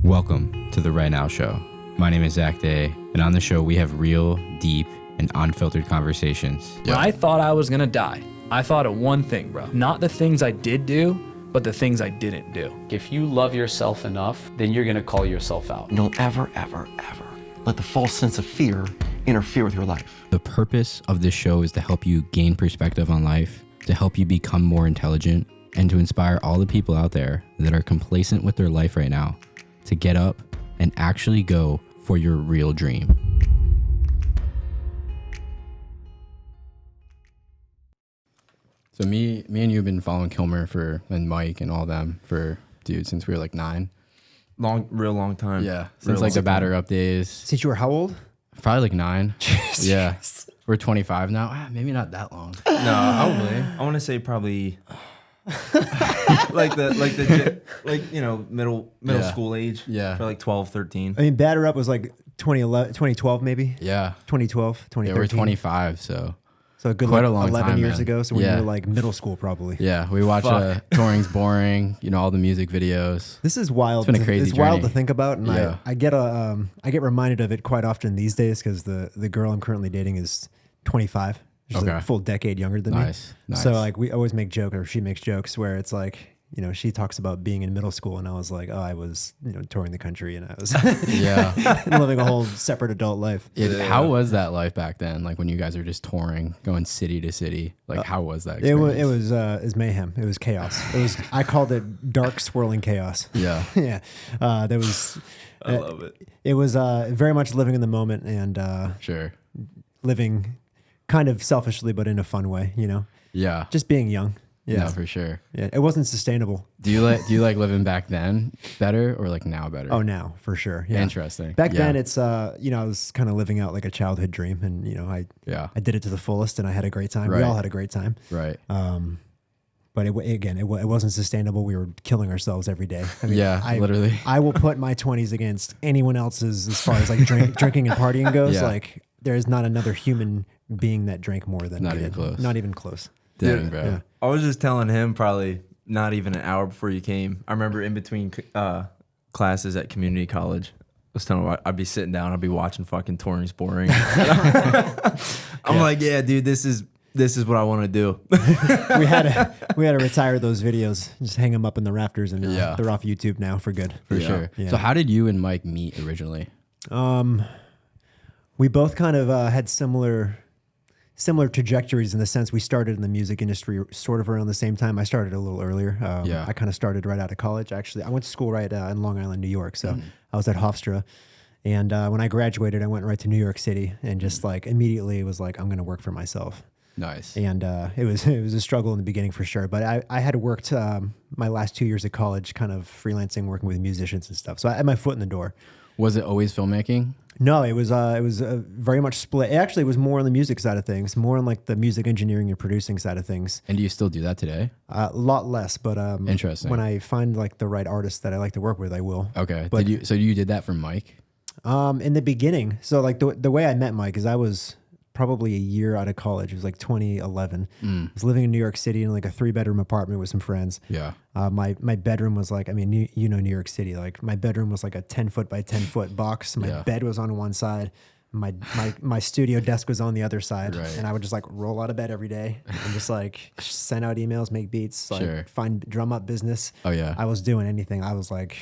Welcome to the Right Now Show. My name is Zach Day, and on the show we have real, deep, and unfiltered conversations. When I thought I was gonna die, I thought of one thing, bro. Not the things I did do, but the things I didn't do. If you love yourself enough, then you're gonna call yourself out. Don't ever let the false sense of fear interfere with your life. The purpose of this show is to help you gain perspective on life, to help you become more intelligent, and to inspire all the people out there that are complacent with their life right now to get up and actually go for your real dream. So me and you have been following Kilmer and Mike and all them since we were like 9. Real long time. Yeah, since like the Batter Up days. Since you were how old? Probably like 9. Yeah, we're 25 now. Maybe not that long. No, I want to say probably middle school age. Yeah, for like 12, 13. I mean, Batter Up was like 2012 maybe. Yeah, 2012, 2013. Yeah, we're 25 so a good quite a long 11 time, years man. ago. So when you were like middle school, probably. Yeah, we watch Touring's Boring. All the music videos. This is wild. It's been a crazy It's wild journey. to think about, and Yeah. I get reminded of it quite often these days because the girl I'm currently dating is 25. She's like a full decade younger than me. Nice. So like we always make jokes, or she makes jokes where it's like, she talks about being in middle school, and I was like, oh, I was touring the country, and I was living a whole separate adult life. How was that life back then? Like when you guys were just touring, going city to city. Like how was that experience? It was mayhem. It was chaos. I called it dark swirling chaos. Yeah. Yeah. There was. I love it. It was very much living in the moment and Sure. living kind of selfishly, but in a fun way. Yeah. Just being young. Yeah, No, for sure. Yeah, it wasn't sustainable. Do you like living back then better or like now better? Oh, now for sure. Yeah. Interesting. Back then, it's I was kind of living out like a childhood dream, and I did it to the fullest, and I had a great time. Right. We all had a great time. Right. But it wasn't sustainable. We were killing ourselves every day. I mean, literally. I will put my 20s against anyone else's as far as like drinking and partying goes. Yeah. Like there is not another human being that drank more than Not me even did. close. Not even close. Dang, bro. Yeah. I was just telling him probably not even an hour before you came. I remember in between classes at community college, I was telling him I'd be sitting down, I'd be watching fucking Touring's Boring. I'm like, yeah, dude, this is what I want to do. we had to retire those videos, just hang them up in the rafters, and they're off YouTube now for good. For sure. Yeah. So how did you and Mike meet originally? We both kind of had similar trajectories in the sense we started in the music industry sort of around the same time. I started a little earlier. I kind of started right out of college. Actually, I went to school right in Long Island, New York. So I was at Hofstra. And when I graduated, I went right to New York City and just like immediately was like, I'm going to work for myself. Nice. And it was a struggle in the beginning for sure. But I had worked my last 2 years at college kind of freelancing, working with musicians and stuff. So I had my foot in the door. Was it always filmmaking? No, it was very much split. It actually was more on the music side of things, more on like the music engineering and producing side of things. And do you still do that today? A lot less, but Interesting. When I find like the right artist that I like to work with, I will. Okay. But you did that for Mike? In the beginning, so like the way I met Mike is I was probably a year out of college. It was like 2011. I was living in New York City in like a 3-bedroom apartment with some friends. Yeah. My bedroom was like, I mean, New York City, like my bedroom was like a 10-foot by 10-foot box. My bed was on one side. My studio desk was on the other side. Right. And I would just like roll out of bed every day and just like send out emails, make beats, like find drum up business. Oh yeah. I was doing anything. I was like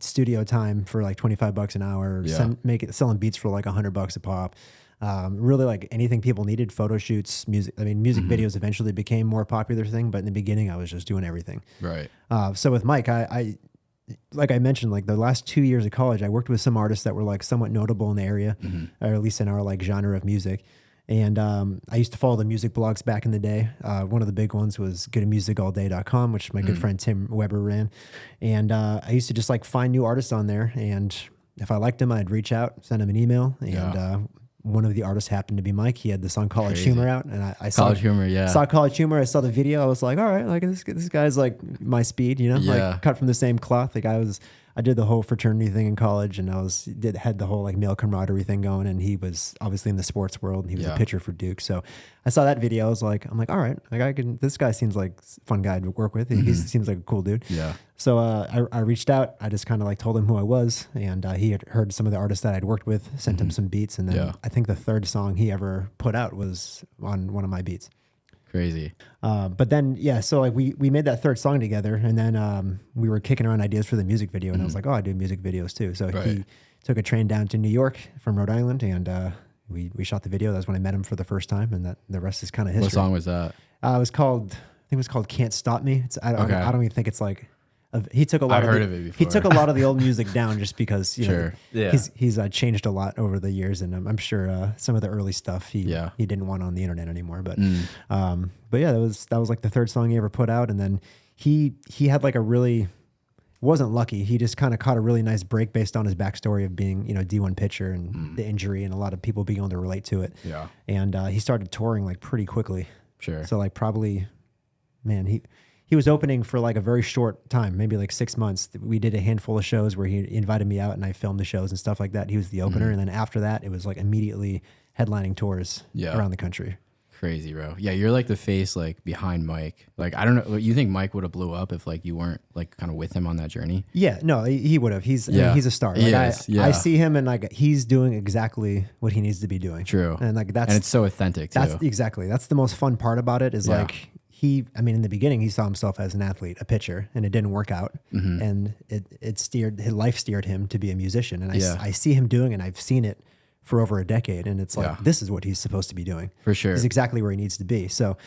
studio time for like $25 an hour, selling beats for like $100 a pop. Really like anything people needed, photo shoots, music. I mean, music videos eventually became more popular thing, but in the beginning I was just doing everything. Right. So with Mike, I like I mentioned, like the last 2 years of college, I worked with some artists that were like somewhat notable in the area, or at least in our like genre of music. And I used to follow the music blogs back in the day. One of the big ones was goodmusicallday.com, which my good friend Tim Weber ran. And I used to just like find new artists on there. And if I liked them, I'd reach out, send them an email. And one of the artists happened to be Mike. He had the song College Humor out. And I saw College Humor, saw College Humor. I saw the video. I was like, all right, like this guy's like my speed, like cut from the same cloth. Like I I did the whole fraternity thing in college, and had the whole like male camaraderie thing going. And he was obviously in the sports world. And he was a pitcher for Duke. So I saw that video. I'm like, all right, like this guy seems like a fun guy to work with. He seems like a cool dude. Yeah. So I reached out. I just kind of like told him who I was, and he had heard some of the artists that I'd worked with, sent him some beats, and then I think the third song he ever put out was on one of my beats. Crazy. But then, so like we made that third song together, and then we were kicking around ideas for the music video, and I was like, oh, I do music videos too. So he took a train down to New York from Rhode Island, and we shot the video. That was when I met him for the first time, and the rest is kind of history. What song was that? I think it was called "Can't Stop Me." I don't even think it's like. He took a lot. I've heard of it before. He took a lot of the old music down just because know Yeah. he's changed a lot over the years, and I'm sure some of the early stuff he didn't want on the internet anymore. But yeah, that was like the third song he ever put out, and then he had like a really wasn't lucky. He just kind of caught a really nice break based on his backstory of being D1 pitcher and the injury, and a lot of people being able to relate to it. Yeah, and he started touring like pretty quickly. Sure. So like probably, man, he was opening for like a very short time, maybe like 6 months. We did a handful of shows where he invited me out and I filmed the shows and stuff like that. He was the opener. And then after that, it was like immediately headlining tours around the country. Crazy, bro. Yeah, you're like the face like behind Mike. Like, I don't know. You think Mike would have blew up if like you weren't like kind of with him on that journey? Yeah, no, he would have. He's a star. Like, I see him and like he's doing exactly what he needs to be doing. True. And like and it's so authentic too. That's the most fun part about it is like in the beginning, he saw himself as an athlete, a pitcher, and it didn't work out. And his life steered him to be a musician. And I see him doing, and I've seen it for over a decade. And it's like, this is what he's supposed to be doing. For sure. He's exactly where he needs to be. So,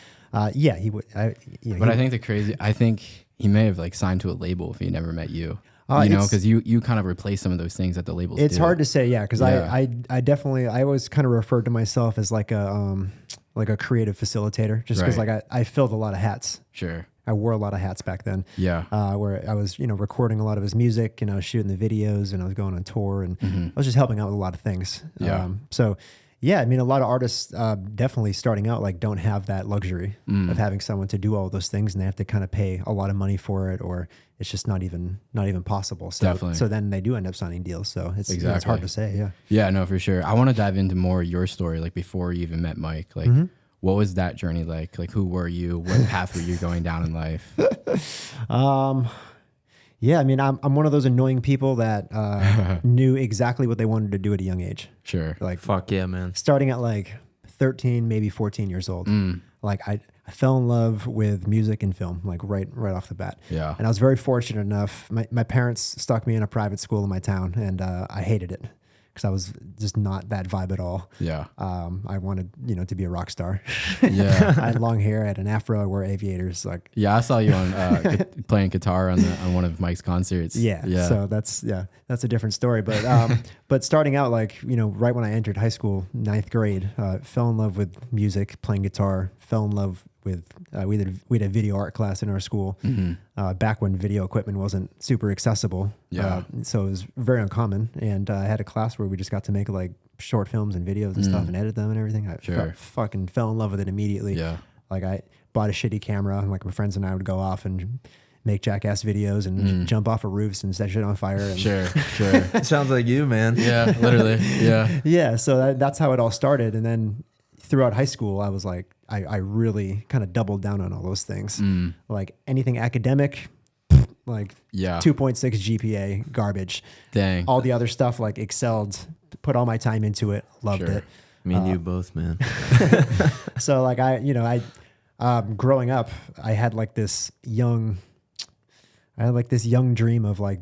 he would. I think he may have like signed to a label if he never met you. Because you kind of replace some of those things that the labels It's do. hard to say, because I definitely, I always kind of referred to myself as like a creative facilitator, just because like I filled a lot of hats. Sure. I wore a lot of hats back then. Yeah. Where I was, recording a lot of his music, and I was shooting the videos, and I was going on tour, and I was just helping out with a lot of things. Yeah. A lot of artists definitely starting out like don't have that luxury of having someone to do all those things, and they have to kind of pay a lot of money for it, or it's just not even possible. So Definitely. So then they do end up signing deals. So it's hard to say. Yeah. Yeah, no, for sure. I want to dive into more your story, like before you even met Mike. Like, what was that journey like? Like, who were you? What path were you going down in life? Yeah, I'm one of those annoying people that knew exactly what they wanted to do at a young age. Sure. Like, fuck yeah, man. Starting at like 13, maybe 14 years old. Like I fell in love with music and film, like right off the bat. Yeah. And I was very fortunate enough. My parents stuck me in a private school in my town, and I hated it because I was just not that vibe at all. Yeah. I wanted, to be a rock star. Yeah. I had long hair, I had an afro, I wore aviators. Like, yeah, I saw you on playing guitar on one of Mike's concerts. Yeah. So that's a different story. But but starting out, like, right when I entered high school, 9th grade, fell in love with music, playing guitar, fell in love with we had a video art class in our school back when video equipment wasn't super accessible. So it was very uncommon, and I had a class where we just got to make like short films and videos and stuff and edit them and everything. I fucking fell in love with it immediately. Yeah. Like I bought a shitty camera, and like my friends and I would go off and make jackass videos and jump off of roofs and set shit on fire. And Sure. Sounds like you, man. Yeah, literally. Yeah. Yeah. So that's how it all started. And then throughout high school, I was like, I really kind of doubled down on all those things. Like anything academic, like 2.6 GPA, garbage. Dang. All the other stuff, like excelled, put all my time into it, loved it. Me and you both, man. So like growing up, I had like this young dream of like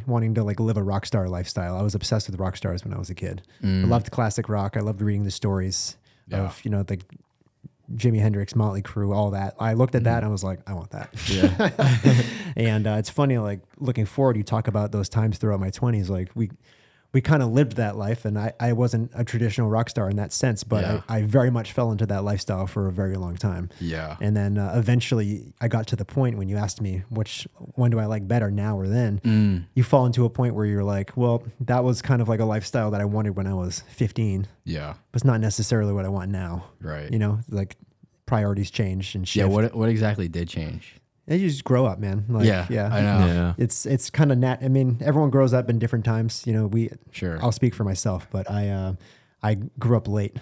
wanting to like live a rock star lifestyle. I was obsessed with rock stars when I was a kid. I loved classic rock. I loved reading the stories of, like Jimi Hendrix, Motley Crue, all that. I looked at that and I was like, I want that. Yeah. And it's funny, like looking forward, you talk about those times throughout my 20s, like we kind of lived that life, and I wasn't a traditional rock star in that sense, but I very much fell into that lifestyle for a very long time. Yeah. And then eventually I got to the point when you asked me, one do I like better, now or then? You fall into a point where you're like, well, that was kind of like a lifestyle that I wanted when I was 15. Yeah. But it's not necessarily what I want now. Right. Like priorities change and shift. Yeah. What exactly did change? You just grow up, man. Like, I know. Yeah. It's kind of I mean, everyone grows up in different times. You know, Sure. I'll speak for myself, but I grew up late.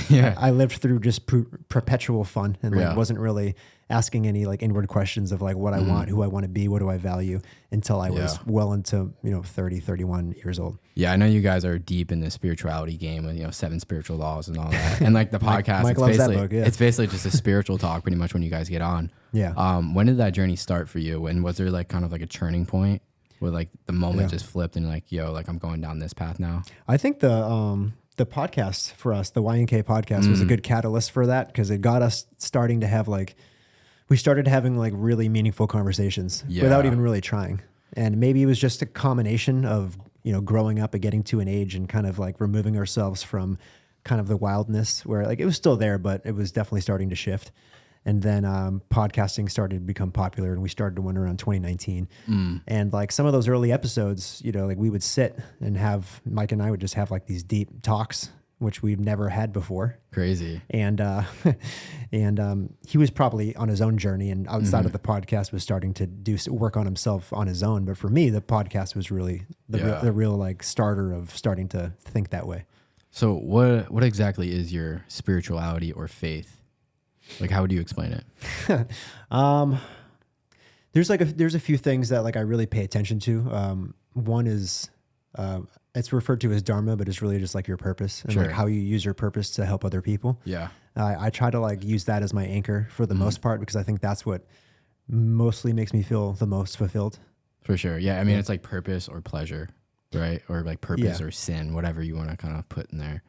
Yeah. I lived through just perpetual fun and like wasn't really asking any like inward questions of like what I want, who I want to be, what do I value until I was well into, 30, 31 years old. Yeah, I know you guys are deep in the spirituality game with, 7 spiritual laws and all that. And like the podcast, Mike loves that book, it's basically just a spiritual talk pretty much when you guys get on. Yeah. When did that journey start for you? And was there like kind of like a turning point where like the moment just flipped and like, like I'm going down this path now? I think the podcast for us, the YNK podcast was a good catalyst for that because it got us starting to have we started having like really meaningful conversations without even really trying. And maybe it was just a combination of, growing up and getting to an age and kind of like removing ourselves from kind of the wildness where like it was still there, but it was definitely starting to shift. And then podcasting started to become popular and we started to win around 2019. And like some of those early episodes, like we would sit and Mike and I would just have like these deep talks, which we've never had before. Crazy. And he was probably on his own journey and outside of the podcast was starting to do work on himself on his own. But for me, the podcast was really the real like starter of starting to think that way. So what exactly is your spirituality or faith? Like, how would you explain it? There's a few things that like I really pay attention to. One is it's referred to as dharma, but it's really just like your purpose and like how you use your purpose to help other people. Yeah. I try to like use that as my anchor for the most part because I think that's what mostly makes me feel the most fulfilled. For sure. Yeah. I mean, it's like purpose or pleasure, right? Or like purpose or sin, whatever you want to kind of put in there.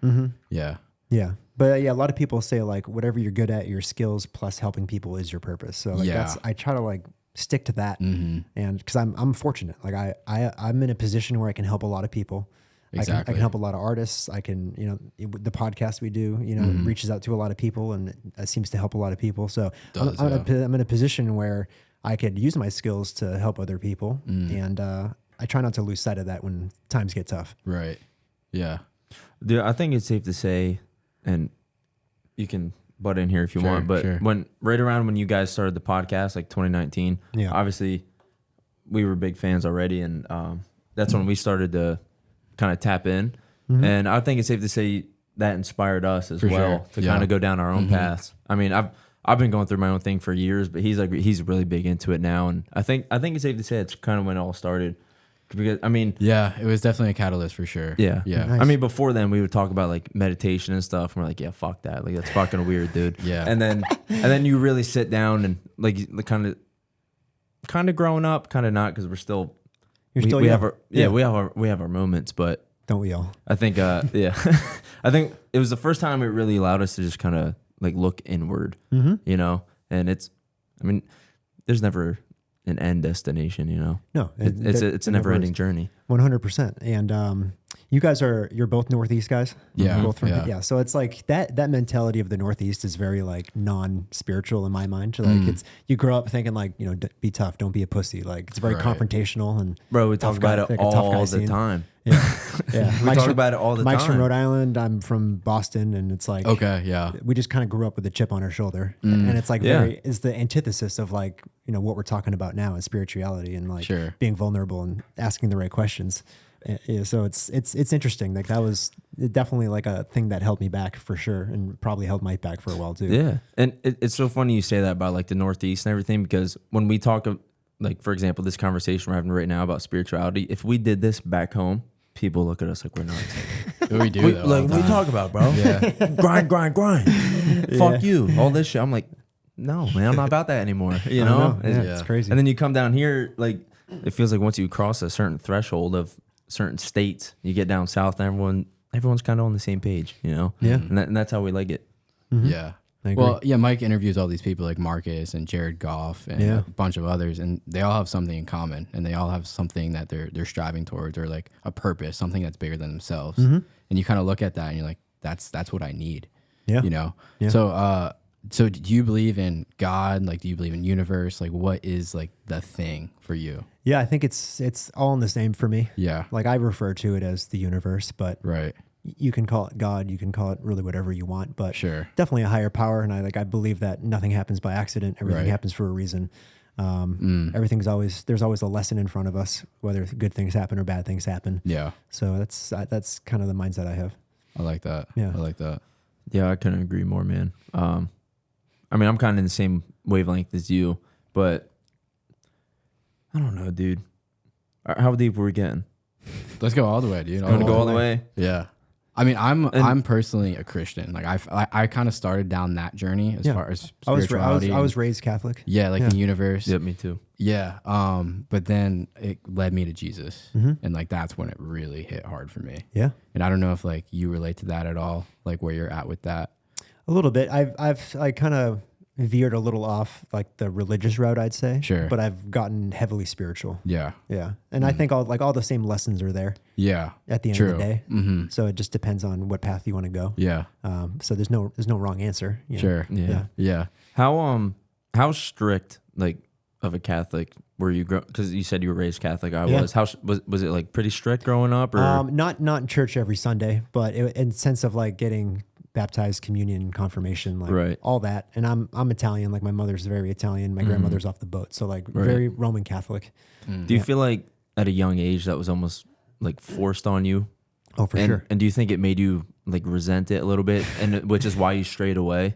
Yeah. Yeah. But a lot of people say like whatever you're good at, your skills plus helping people is your purpose. So like I try to like stick to that. And cause I'm fortunate. Like I'm in a position where I can help a lot of people. Exactly. I can help a lot of artists. I can, the podcast we do, it reaches out to a lot of people and it seems to help a lot of people. So I'm in a position where I could use my skills to help other people. And I try not to lose sight of that when times get tough. Right. Yeah. Dude, I think it's safe to say, and you can butt in here if you want, but right around when you guys started the podcast, like 2019, obviously we were big fans already, and that's when we started to kind of tap in. And I think it's safe to say that inspired us as well to kind of go down our own paths. I mean, I've been going through my own thing for years, but he's really big into it now, and I think it's safe to say it's kind of when it all started. Because I mean, it was definitely a catalyst for sure. Yeah. Nice. I mean, before then we would talk about like meditation and stuff, and we're like, yeah, fuck that, like that's fucking weird, dude. And then you really sit down and like kind of growing up, kind of not, because we're still we have our moments, but don't we all? I think I think it was the first time it really allowed us to just kind of like look inward, and it's, I mean, there's never an end destination, No, it's a never ending journey. 100%. And you guys you're both Northeast guys. Yeah. Both from So it's like that mentality of the Northeast is very like non-spiritual in my mind. Like it's, you grow up thinking like, be tough, don't be a pussy. Like it's very confrontational and bro, we talk about it all the time. Yeah. We talk about it all the time. Mike's from Rhode Island. I'm from Boston, and it's like, we just kind of grew up with a chip on our shoulder, and it's like it's the antithesis of like what we're talking about now is spirituality and like being vulnerable and asking the right questions. So it's interesting. Like that was definitely like a thing that held me back for sure, and probably held Mike back for a while too. Yeah, and it's so funny you say that about like the Northeast and everything, because when we talk of, like, for example, this conversation we're having right now about spirituality, if we did this back home, people look at us like we're nuts. We do. Like, what are you talking about, bro? Grind. Fuck you. All this shit. I'm like, no, man, I'm not about that anymore. It's crazy. And then you come down here, like, it feels like once you cross a certain threshold of certain states, you get down south, and everyone's kind of on the same page, Yeah. And that's how we like it. Yeah. Well, Mike interviews all these people like Marcus and Jared Goff and a bunch of others, and they all have something in common, and they all have something that they're striving towards, or like a purpose, something that's bigger than themselves. And you kind of look at that and you're like, that's what I need. Yeah. Yeah. So do you believe in God? Like, do you believe in universe? Like, what is like the thing for you? Yeah, I think it's all in the same for me. Yeah. Like I refer to it as the universe, but you can call it God, you can call it really whatever you want, but definitely a higher power. And I believe that nothing happens by accident. Everything happens for a reason. There's always a lesson in front of us, whether good things happen or bad things happen. Yeah. So that's kind of the mindset I have. I like that. Yeah. I like that. Yeah, I couldn't agree more, man. I mean, I'm kind of in the same wavelength as you, but I don't know, dude. How deep were we getting? Let's go all the way, dude. Want to go all the way? Yeah. I mean, I'm personally a Christian. Like I kind of started down that journey as far as spirituality. I was raised Catholic. Yeah, like in universe. Yep, me too. Yeah. But then it led me to Jesus, and like that's when it really hit hard for me. Yeah. And I don't know if like you relate to that at all, like where you're at with that. A little bit. I kind of veered a little off like the religious route, I'd say. Sure. But I've gotten heavily spiritual. Yeah. Yeah. And I think all the same lessons are there. Yeah. At the end of the day. Mm-hmm. So it just depends on what path you want to go. Yeah. So there's no wrong answer. Sure. Yeah. Yeah. How strict like of a Catholic were you? Because you said you were raised Catholic. I was. How was it like pretty strict growing up? Or not in church every Sunday, but in sense of like getting baptized, communion, confirmation, like all that. And I'm Italian. Like my mother's very Italian. My grandmother's off the boat, so like very Roman Catholic. Do you feel like at a young age that was almost like forced on you? Oh, for sure. And do you think it made you like resent it a little bit, and which is why you strayed away?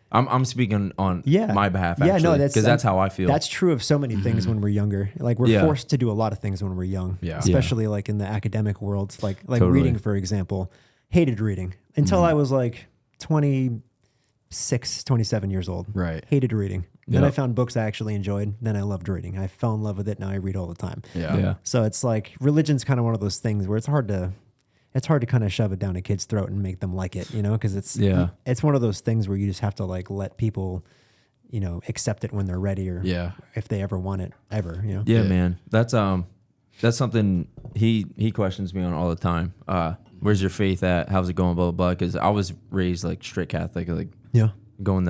I'm speaking on my behalf, actually. Yeah, no, because that's how I feel. That's true of so many things when we're younger. Like we're forced to do a lot of things when we're young, especially like in the academic world. Like totally. Reading, for example, hated reading until I was like 26, 27 years old. Right. Hated reading. Then I found books I actually enjoyed. Then I loved reading. I fell in love with it. Now I read all the time. Yeah. So it's like religion's kind of one of those things where it's hard to kind of shove it down a kid's throat and make them like it, you know, because it's one of those things where you just have to like let people, you know, accept it when they're ready or if they ever want it ever, you know. Yeah, man. That's something he questions me on all the time. Where's your faith at? How's it going? Blah, blah, blah. Because I was raised like strict Catholic, like going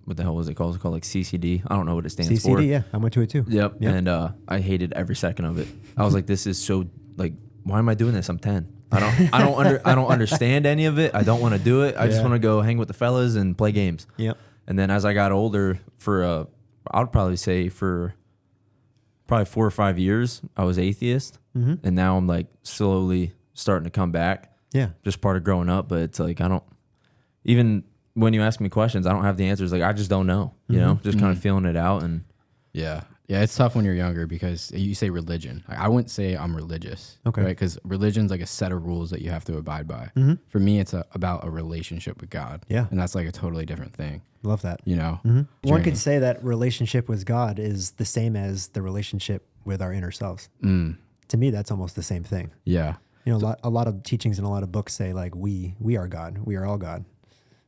what the hell was it called? It's called like CCD. I don't know what it stands for. CCD, yeah. I went to it too. Yep. And I hated every second of it. I was like, this is so like, why am I doing this? I'm 10. I don't understand any of it. I don't want to do it. I just want to go hang with the fellas and play games. Yep. And then as I got older, I would probably say for probably 4 or 5 years, I was atheist. Mm-hmm. And now I'm like slowly starting to come back. Yeah. Just part of growing up. But it's like, even when you ask me questions, I don't have the answers. Like, I just don't know, you know, just kind of feeling it out. And yeah, it's tough when you're younger because you say religion. I wouldn't say I'm religious, okay? Right? Because religion's like a set of rules that you have to abide by. For me, it's about a relationship with God. Yeah, and that's like a totally different thing. Love that. You know, one could say that relationship with God is the same as the relationship with our inner selves. To me, that's almost the same thing. Yeah, you know, a lot of teachings and a lot of books say like we are God. We are all God.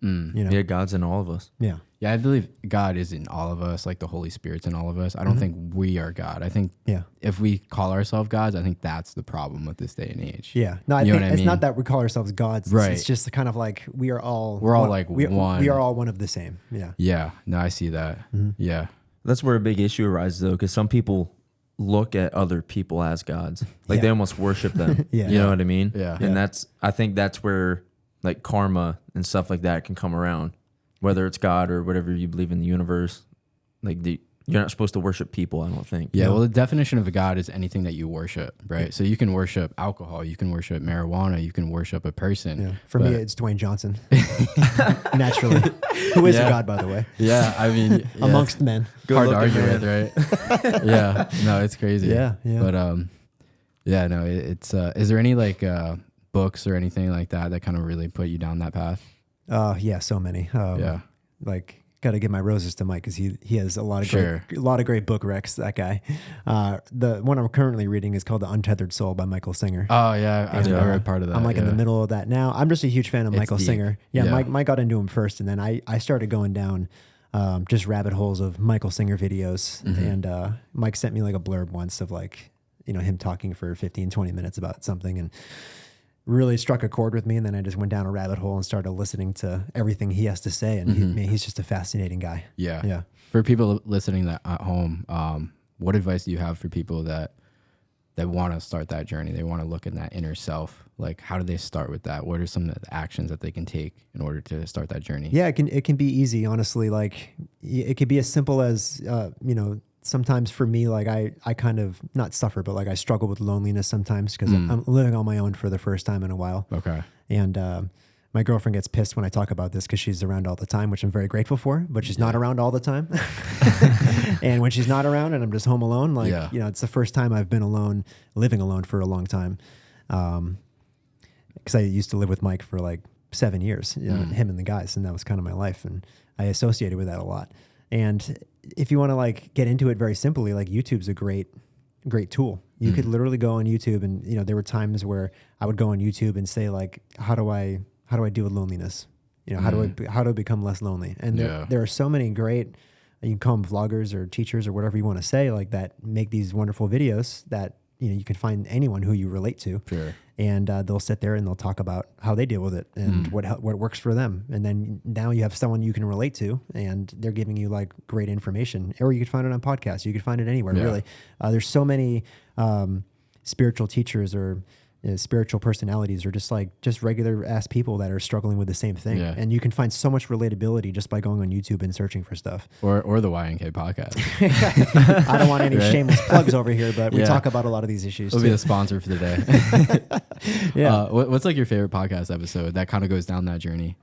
You know? Yeah, God's in all of us. Yeah. Yeah, I believe God is in all of us, like the Holy Spirit's in all of us. I don't think we are God. I think if we call ourselves gods, I think that's the problem with this day and age. Yeah. No, I think it's not that we call ourselves gods. Right. It's just kind of like we're all like we, one. We are all one of the same. Yeah. Yeah. No, I see that. Yeah. That's where a big issue arises, though, because some people look at other people as gods. Like they almost worship them. You know what I mean? Yeah. And I think that's where like karma and stuff like that can come around, whether it's God or whatever you believe in the universe. Like you're not supposed to worship people, I don't think. Yeah, well, the definition of a god is anything that you worship, right? Yeah. So you can worship alcohol, you can worship marijuana, you can worship a person. Yeah. For me, it's Dwayne Johnson. Naturally. Who is a god, by the way. Yeah, I mean. Amongst men. Hard to argue with, right? Yeah, no, it's crazy. Yeah. But, no, it's, is there any like books or anything like that kind of really put you down that path? Yeah, so many. Like, got to give my roses to Mike because he has a lot of great book recs. That guy. The one I'm currently reading is called The Untethered Soul by Michael Singer. Oh yeah, I read part of that. I'm like in the middle of that now. I'm just a huge fan of Michael deep. Singer. Yeah, Mike got into him first, and then I started going down just rabbit holes of Michael Singer videos. And Mike sent me like a blurb once of like, you know, him talking for 15, 20 minutes about something, and really struck a chord with me. And then I just went down a rabbit hole and started listening to everything he has to say. And he's just a fascinating guy. Yeah. For people listening at home, what advice do you have for people that want to start that journey? They want to look in that inner self. Like, how do they start with that? What are some of the actions that they can take in order to start that journey? Yeah, it can be easy, honestly. Like, it could be as simple as, sometimes for me, like I kind of not suffer, but like I struggle with loneliness sometimes because I'm living on my own for the first time in a while. Okay. And my girlfriend gets pissed when I talk about this because she's around all the time, which I'm very grateful for, but she's not around all the time. And when she's not around and I'm just home alone, like, you know, it's the first time I've been alone, living alone for a long time. Because I used to live with Mike for like 7 years, you know, him and the guys, and that was kind of my life. And I associated with that a lot. And if you want to like get into it very simply, like YouTube's a great tool. You could literally go on YouTube and, you know, there were times where I would go on YouTube and say like, how do I deal with loneliness? You know, how do I become less lonely? And there are so many great, you can call them vloggers or teachers or whatever you want to say, like that make these wonderful videos that, you know, you can find anyone who you relate to. Sure. And they'll sit there and they'll talk about how they deal with it and what works for them. And then now you have someone you can relate to, and they're giving you like great information. Or you could find it on podcasts. You could find it anywhere, really. There's so many spiritual teachers or spiritual personalities, or just regular ass people that are struggling with the same thing. Yeah. And you can find so much relatability just by going on YouTube and searching for stuff. Or the YNK podcast. I don't want any shameless plugs over here, but we talk about a lot of these issues. We'll be the sponsor for the day. Yeah. What's like your favorite podcast episode that kind of goes down that journey?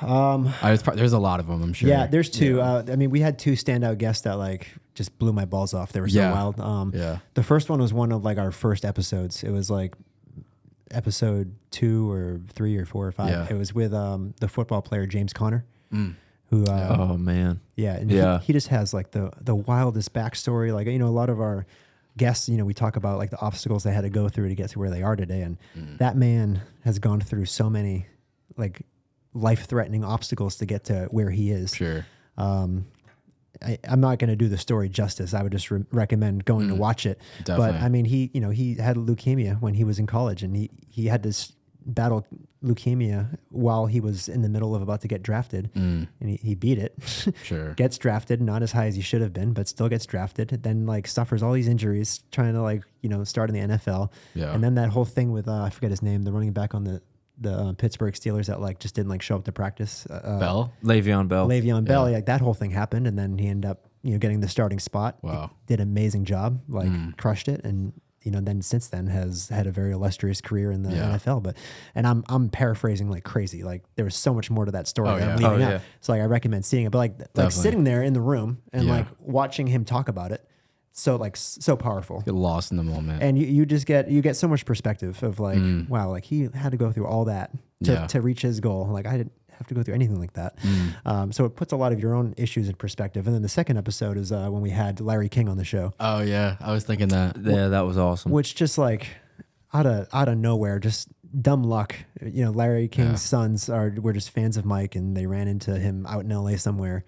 There's a lot of them, I'm sure. Yeah, there's two. I mean, we had two standout guests that like just blew my balls off. They were so wild. The first one was one of like our first episodes. It was like episode 2 or 3 or 4 or 5. Yeah. It was with the football player James Conner, who oh man, he just has like the wildest backstory. Like, you know, a lot of our guests, you know, we talk about like the obstacles they had to go through to get to where they are today, and that man has gone through so many like life-threatening obstacles to get to where he is. Sure. I'm not going to do the story justice. I would just recommend going to watch it. Definitely. But I mean, he had leukemia when he was in college, and he had to battle leukemia while he was in the middle of about to get drafted, and he beat it. Sure. Gets drafted, not as high as he should have been, but still gets drafted. Then like suffers all these injuries trying to like, you know, start in the NFL. Yeah. And then that whole thing with I forget his name, the running back on the Pittsburgh Steelers that like just didn't like show up to practice. Le'Veon Bell. Yeah. Like that whole thing happened, and then he ended up, you know, getting the starting spot. Wow. Did an amazing job, like crushed it, and you know, then since then has had a very illustrious career in the NFL. But I'm paraphrasing like crazy. Like there was so much more to that story that I'm leaving out. So like I recommend seeing it. But like sitting there in the room and like watching him talk about it. So powerful. Get lost in the moment, and you get so much perspective of like, wow, like he had to go through all that to reach his goal. Like I didn't have to go through anything like that. So it puts a lot of your own issues in perspective. And then the second episode is when we had Larry King on the show. Oh yeah, I was thinking that. Yeah, that was awesome. Which just like out of nowhere, just dumb luck. You know, Larry King's sons were just fans of Mike, and they ran into him out in LA somewhere.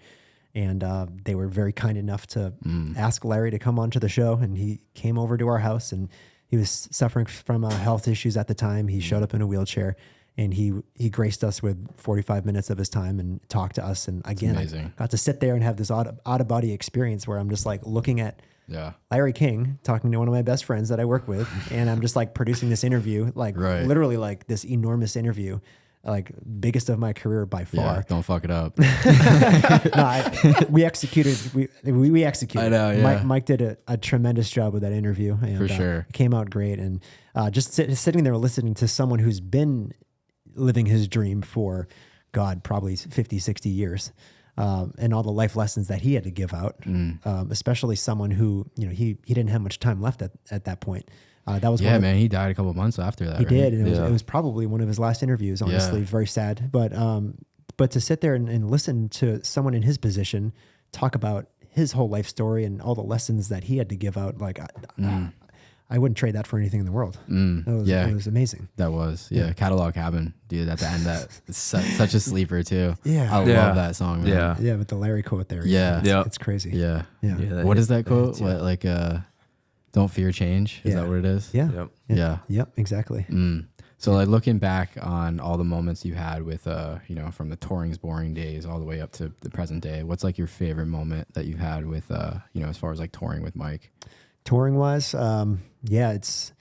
And they were very kind enough to ask Larry to come onto the show. And he came over to our house, and he was suffering from health issues at the time. He showed up in a wheelchair, and he graced us with 45 minutes of his time and talked to us. And again, I got to sit there and have this out of body experience where I'm just like looking at Larry King talking to one of my best friends that I work with. And I'm just like producing this interview, like literally like this enormous interview. Like biggest of my career by far. Yeah, don't fuck it up. We executed. We executed. I know. Yeah. Mike did a tremendous job with that interview, and for sure, it came out great. And just sitting there listening to someone who's been living his dream for, God, probably 50, 60 years, and all the life lessons that he had to give out. Especially someone who, you know, he didn't have much time left at that point. That was man. He died a couple of months after that. He did, and it was probably one of his last interviews. Honestly, very sad. But to sit there and listen to someone in his position talk about his whole life story and all the lessons that he had to give out, like I wouldn't trade that for anything in the world. It was amazing. That was Catalog Cabin, dude. At the end, that's such a sleeper too. Yeah, I love that song. Man. Yeah, with the Larry quote there. It's crazy. Yeah. What is that quote? What like don't fear change. Is that what it is? Yeah. Yep. Exactly. So like looking back on all the moments you had with, you know, from the touring's boring days all the way up to the present day, what's like your favorite moment that you've had with, you know, as far as like touring with Mike? Touring wise, it's,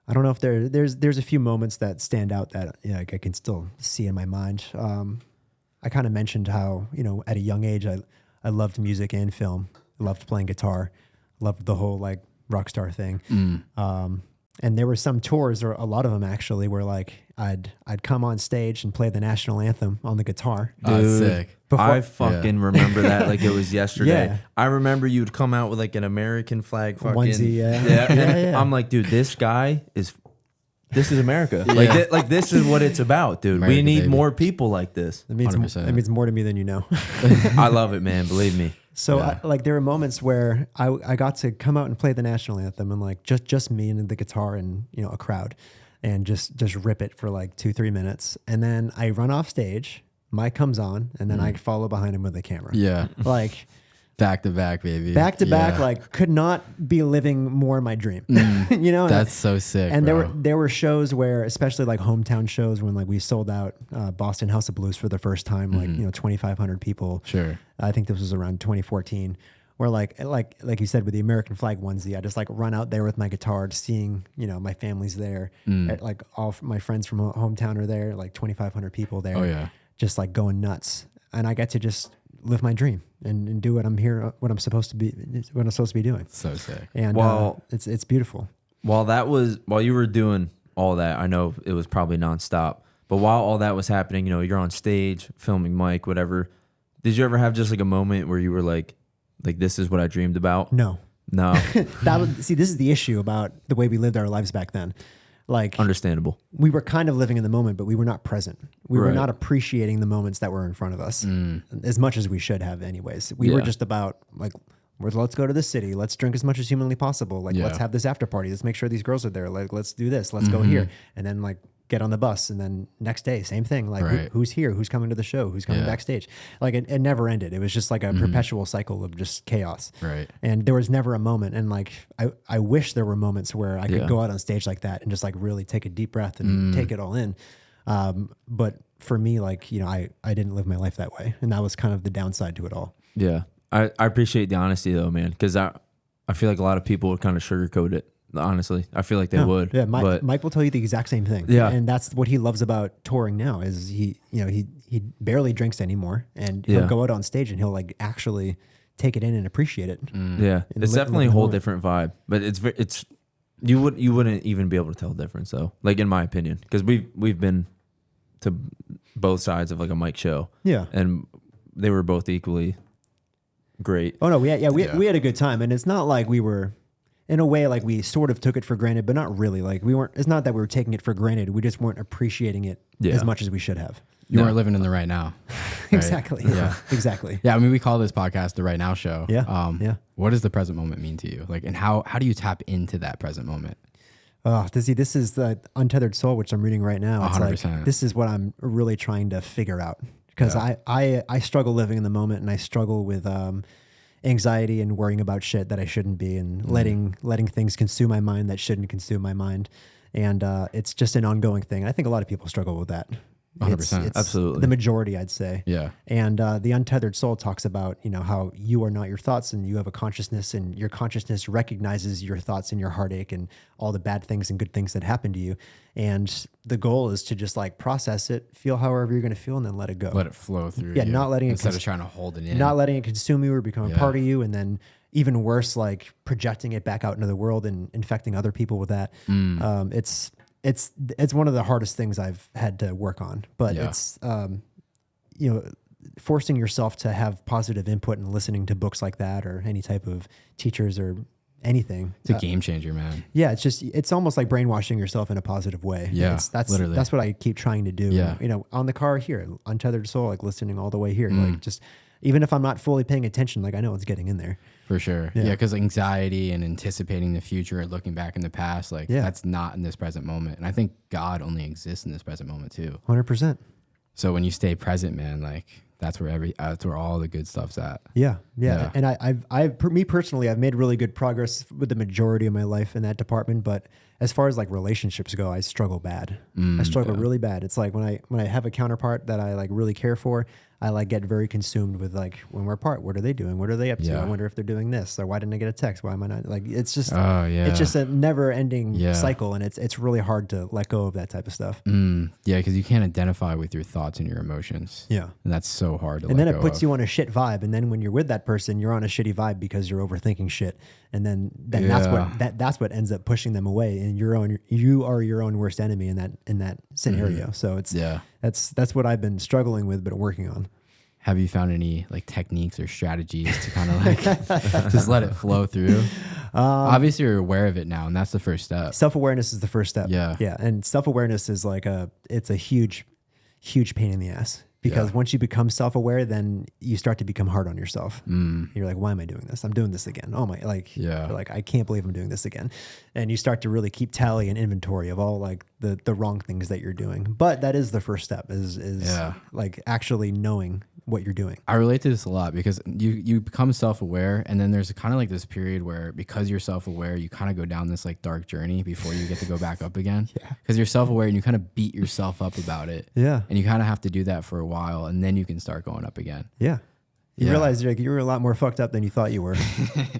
I don't know if there's a few moments that stand out that I can still see in my mind. I kind of mentioned how, you know, at a young age, I loved music and film. loved playing guitar, loved the whole like rock star thing. And there were some tours, or a lot of them actually, where like I'd come on stage and play the national anthem on the guitar. That's sick. I fucking remember that like it was yesterday. Yeah. I remember you'd come out with like an American flag fucking Onesie, yeah. And I'm like, dude, this is America. Like this is what it's about, dude. America, we need baby. more people like this. It means 100%. more to me than you know. I love it, man. Believe me. So like there were moments where I got to come out and play the national anthem and like just me and the guitar and a crowd, and just rip it for like 2-3 minutes, and then I run off stage. Mike comes on, and then I follow behind him with a camera. Yeah. Like Back to back, baby. back to back, Yeah. like could not be living more my dream. And That's so sick. And bro. there were shows where, especially like hometown shows, when like we sold out Boston House of Blues for the first time, like 2,500 people. Sure. I think this was around 2014. Where like you said, with the American flag onesie, I just like run out there with my guitar, seeing my family's there, like all my friends from hometown are there, like 2,500 people there. Oh, yeah. Just like going nuts, and I get to just live my dream and do what I'm supposed to be doing. So sick. And it's beautiful. While you were doing all that, I know it was probably nonstop, but while all that was happening, you're on stage filming Mike, whatever. Did you ever have just like a moment where you were like this is what I dreamed about? No. This is the issue about the way we lived our lives back then. Like, understandable. We were kind of living in the moment, but we were not present. We were Right. not appreciating the moments that were in front of us as much as we should have anyways. We were just about like, let's go to the city. Let's drink as much as humanly possible. Like, let's have this after party. Let's make sure these girls are there. Like, let's do this. Let's go here. And then like get on the bus. And then next day, same thing. Like Right. who's here? Who's coming to the show? Who's coming backstage? Like it never ended. It was just like a perpetual cycle of just chaos. Right. And there was never a moment. And like, I wish there were moments where I could go out on stage like that and just like really take a deep breath and take it all in. But for me, like, I didn't live my life that way. And that was kind of the downside to it all. Yeah. I appreciate the honesty though, man, because I feel like a lot of people would kind of sugarcoat it. Honestly, I feel like they would. Yeah, Mike will tell you the exact same thing. Yeah. And that's what he loves about touring now is he barely drinks anymore, and he'll go out on stage and he'll like actually take it in and appreciate it. Yeah. And It's live definitely a in the whole moment. different vibe, but it's you wouldn't even be able to tell the difference though. Like in my opinion, because we've been to both sides of like a Mike show. Yeah. And they were both equally great. Oh no, we had a good time, and it's not like we were, in a way, like we sort of took it for granted, but not really. Like we weren't. It's not that we were taking it for granted. We just weren't appreciating it as much as we should have. You weren't living in the right now. Right? Exactly. Yeah. Exactly. Yeah. I mean, we call this podcast the Right Now Show. Yeah. Yeah. What does the present moment mean to you? Like, and how do you tap into that present moment? This is the Untethered Soul, which I'm reading right now. It's 100%. like, this is what I'm really trying to figure out, because I struggle living in the moment, and I struggle with anxiety and worrying about shit that I shouldn't be, and letting things consume my mind that shouldn't consume my mind. And it's just an ongoing thing. I think a lot of people struggle with that. 100%. It's Absolutely. the majority, I'd say. Yeah. And the Untethered Soul talks about, how you are not your thoughts, and you have a consciousness, and your consciousness recognizes your thoughts and your heartache and all the bad things and good things that happen to you. And the goal is to just like process it, feel however you're going to feel, and then let it go. Let it flow through. Yeah, you not letting it instead of trying to hold it in. Not letting it consume you or become a part of you, and then even worse, like projecting it back out into the world and infecting other people with that. It's one of the hardest things I've had to work on, but it's forcing yourself to have positive input and listening to books like that, or any type of teachers or anything. It's a game changer, man. Yeah, it's almost like brainwashing yourself in a positive way. Yeah, literally. That's what I keep trying to do. Yeah. On the car here, Untethered Soul, like listening all the way here, like just even if I'm not fully paying attention, like I know it's getting in there. For sure. Yeah, because anxiety and anticipating the future and looking back in the past, like that's not in this present moment. And I think God only exists in this present moment too. 100%. So when you stay present, man, like that's where all the good stuff's at. Yeah. And me personally, I've made really good progress with the majority of my life in that department. But as far as like relationships go, I struggle bad. I struggle really bad. It's like when I have a counterpart that I like really care for, I like get very consumed with like when we're apart, what are they doing? What are they up to? I wonder if they're doing this, or why didn't I get a text? Why am I not like, it's just a never ending cycle. And it's really hard to let go of that type of stuff. Yeah. Cause you can't identify with your thoughts and your emotions. Yeah. And that's so hard to and then it puts you on a shit vibe. And then when you're with that person, you're on a shitty vibe because you're overthinking shit. And then that's what ends up pushing them away. And you are your own worst enemy in that scenario. So it's, that's what I've been struggling with, but working on. Have you found any like techniques or strategies to kind of like just let it flow through? Obviously you're aware of it now, and that's the first step. Self-awareness is the first step. Yeah. Yeah. And self-awareness is like it's a huge pain in the ass, because once you become self-aware, then you start to become hard on yourself. You're like, why am I doing this? I'm doing this again. Oh my, you're like, I can't believe I'm doing this again. And you start to really keep tally and inventory of all like the wrong things that you're doing. But that is the first step is like actually knowing what you're doing. I relate to this a lot because you become self-aware, and then there's kind of like this period where because you're self-aware, you kind of go down this like dark journey before you get to go back up again. Because you're self-aware and you kind of beat yourself up about it. Yeah. And you kind of have to do that for a while, and then you can start going up again. Yeah. You realize you were a lot more fucked up than you thought you were.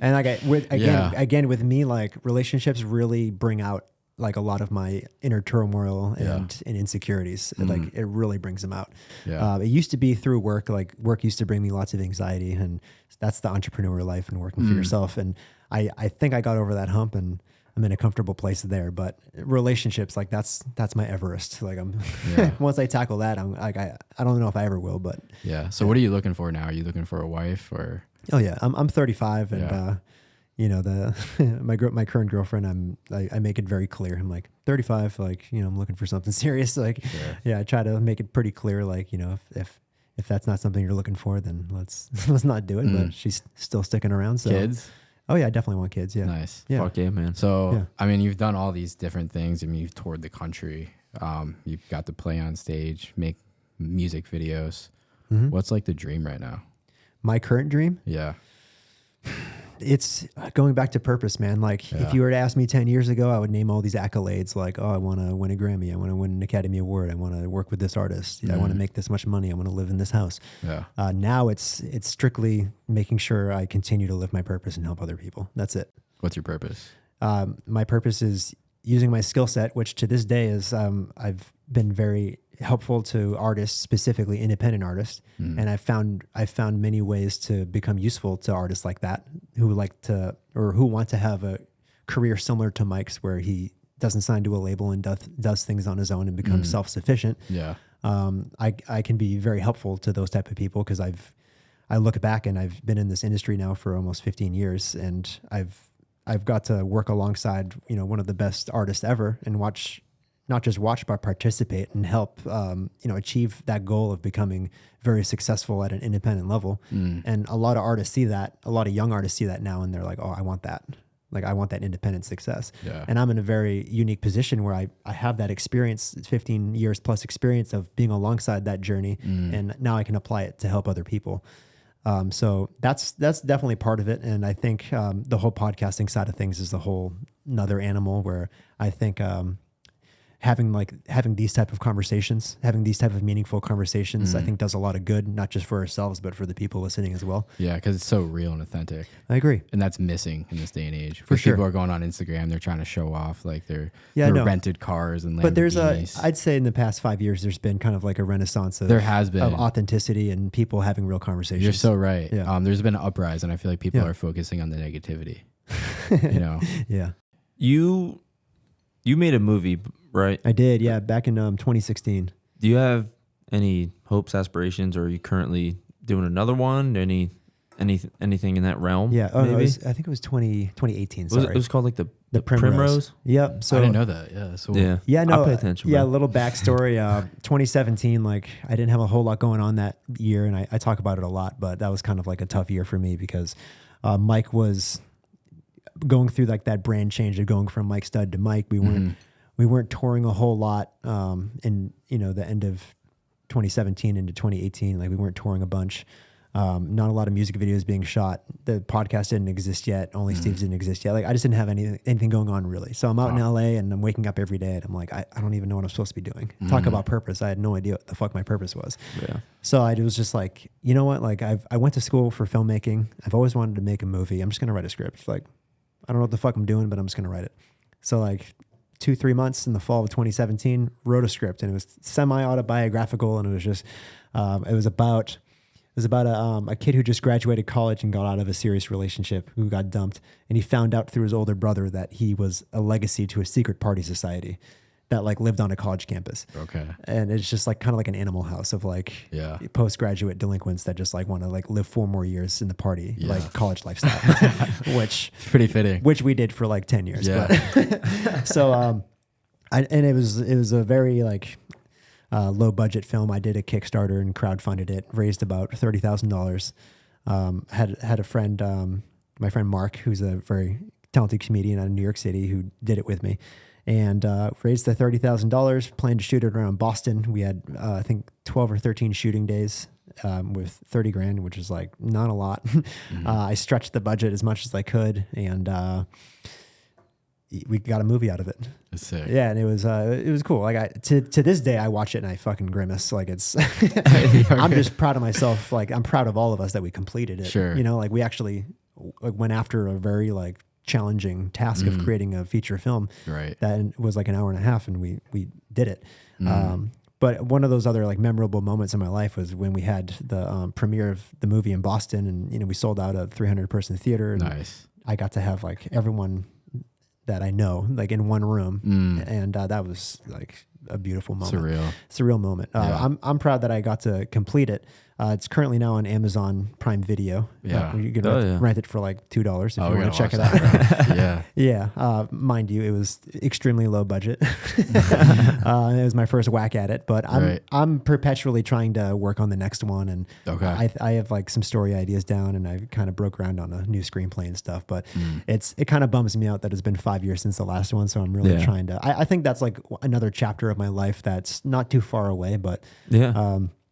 And like again with me, like relationships really bring out like a lot of my inner turmoil and insecurities. Like it really brings them out. It used to be through work. Like work used to bring me lots of anxiety, and that's the entrepreneur life and working for yourself. And I think I got over that hump, and I'm in a comfortable place there. But relationships, like that's my Everest. Like once I tackle that, I'm like, I don't know if I ever will, but So what are you looking for now? Are you looking for a wife or? Oh yeah, I'm 35 and you know, my current girlfriend, I make it very clear. I'm like 35, like, you know, I'm looking for something serious. Like, I try to make it pretty clear. Like, you know, if that's not something you're looking for, then let's not do it. But she's still sticking around. So kids? Oh yeah, I definitely want kids. Yeah. Nice. Yeah. Fuck yeah, man. So, I mean, you've done all these different things. I mean, you've toured the country. You've got to play on stage, make music videos. What's like the dream right now? My current dream? Yeah. It's going back to purpose, man. Like if you were to ask me 10 years ago, I would name all these accolades. Like, oh, I want to win a Grammy. I want to win an Academy Award. I want to work with this artist. I want to make this much money. I want to live in this house. Yeah. Now it's strictly making sure I continue to live my purpose and help other people. That's it. What's your purpose? My purpose is using my skill set, which to this day is I've been very helpful to artists, specifically independent artists. And I've found many ways to become useful to artists like that who like to, or who want to have a career similar to Mike's, where he doesn't sign to a label and does things on his own and becomes self-sufficient. Yeah. I can be very helpful to those type of people, because I look back and I've been in this industry now for almost 15 years, and I've got to work alongside, you know, one of the best artists ever, and not just watch, but participate and help, you know, achieve that goal of becoming very successful at an independent level. And a lot of artists see that, a lot of young artists see that now, and they're like, oh, I want that. Like, I want that independent success. Yeah. And I'm in a very unique position where I have that experience, 15 years plus experience of being alongside that journey. And now I can apply it to help other people. So that's definitely part of it. And I think the whole podcasting side of things is a whole another animal, where I think having these type of conversations, having these type of meaningful conversations, I think does a lot of good, not just for ourselves, but for the people listening as well. Yeah, because it's so real and authentic. I agree. And that's missing in this day and age. For sure. People are going on Instagram, they're trying to show off like their rented cars and Lamborghinis. But I'd say in the past 5 years, there's been kind of like a renaissance of, of authenticity and people having real conversations. You're so right. Yeah. There's been an uprise, and I feel like people are focusing on the negativity. You know? Yeah. You made a movie, right? I did, yeah, back in 2016. Do you have any hopes, aspirations, or are you currently doing another one? Anything in that realm? Yeah, I think it was 2018. Sorry. It was called like the Primrose. Yep. So I didn't know that. Yeah. So no, I pay attention. Yeah, a little backstory. 2017, like I didn't have a whole lot going on that year, and I talk about it a lot, but that was kind of like a tough year for me, because Mike was going through like that brand change of going from Mike Stud to Mike. We weren't touring a whole lot in, you know, the end of 2017 into 2018. Like we weren't touring a bunch. Not a lot of music videos being shot. The podcast didn't exist yet. Only Steve's didn't exist yet. Like, I just didn't have anything going on really. So I'm out in LA and I'm waking up every day and I'm like, I don't even know what I'm supposed to be doing. Talk about purpose. I had no idea what the fuck my purpose was. Yeah. So I was just like, you know what? Like, I went to school for filmmaking. I've always wanted to make a movie. I'm just going to write a script. Like, I don't know what the fuck I'm doing, but I'm just going to write it. So like 2-3 months in the fall of 2017, wrote a script, and it was semi-autobiographical, and it was just, it was about a kid who just graduated college and got out of a serious relationship, who got dumped, and he found out through his older brother that he was a legacy to a secret party society that like lived on a college campus. Okay. And it's just like kind of like an Animal House of like postgraduate delinquents that just like want to like live 4 more years in the party, like college lifestyle, which it's pretty fitting, which we did for like 10 years. Yeah. But so, and it was a very like, low budget film. I did a Kickstarter and crowdfunded it, raised about $30,000. Had a friend, my friend Mark, who's a very talented comedian out of New York City, who did it with me, and raised the $30,000. Planned to shoot it around Boston. We had I think 12 or 13 shooting days with $30,000, which is like not a lot. I stretched the budget as much as I could, and we got a movie out of it. That's sick. Yeah, and it was cool. Like to this day, I watch it and I fucking grimace. Like it's, I'm just proud of myself. Like I'm proud of all of us that we completed it. Sure. You know, like we actually like went after a very like challenging task of creating a feature film. Right. That was like an hour and a half, and we did it. But one of those other like memorable moments in my life was when we had the premiere of the movie in Boston, and you know we sold out a 300-person theater. And Nice. I got to have like everyone that I know like in one room, and that was like a beautiful moment. Surreal moment. I'm proud that I got to complete it. It's currently now on Amazon Prime Video. Yeah. You can rent it for like $2 if you want to check it out. Yeah. Mind you, it was extremely low budget. It was my first whack at it, but I'm perpetually trying to work on the next one, and I have like some story ideas down, and I kind of broke ground on a new screenplay and stuff. But it kind of bums me out that it's been 5 years since the last one, so I'm really trying to. I think that's like another chapter of my life that's not too far away, but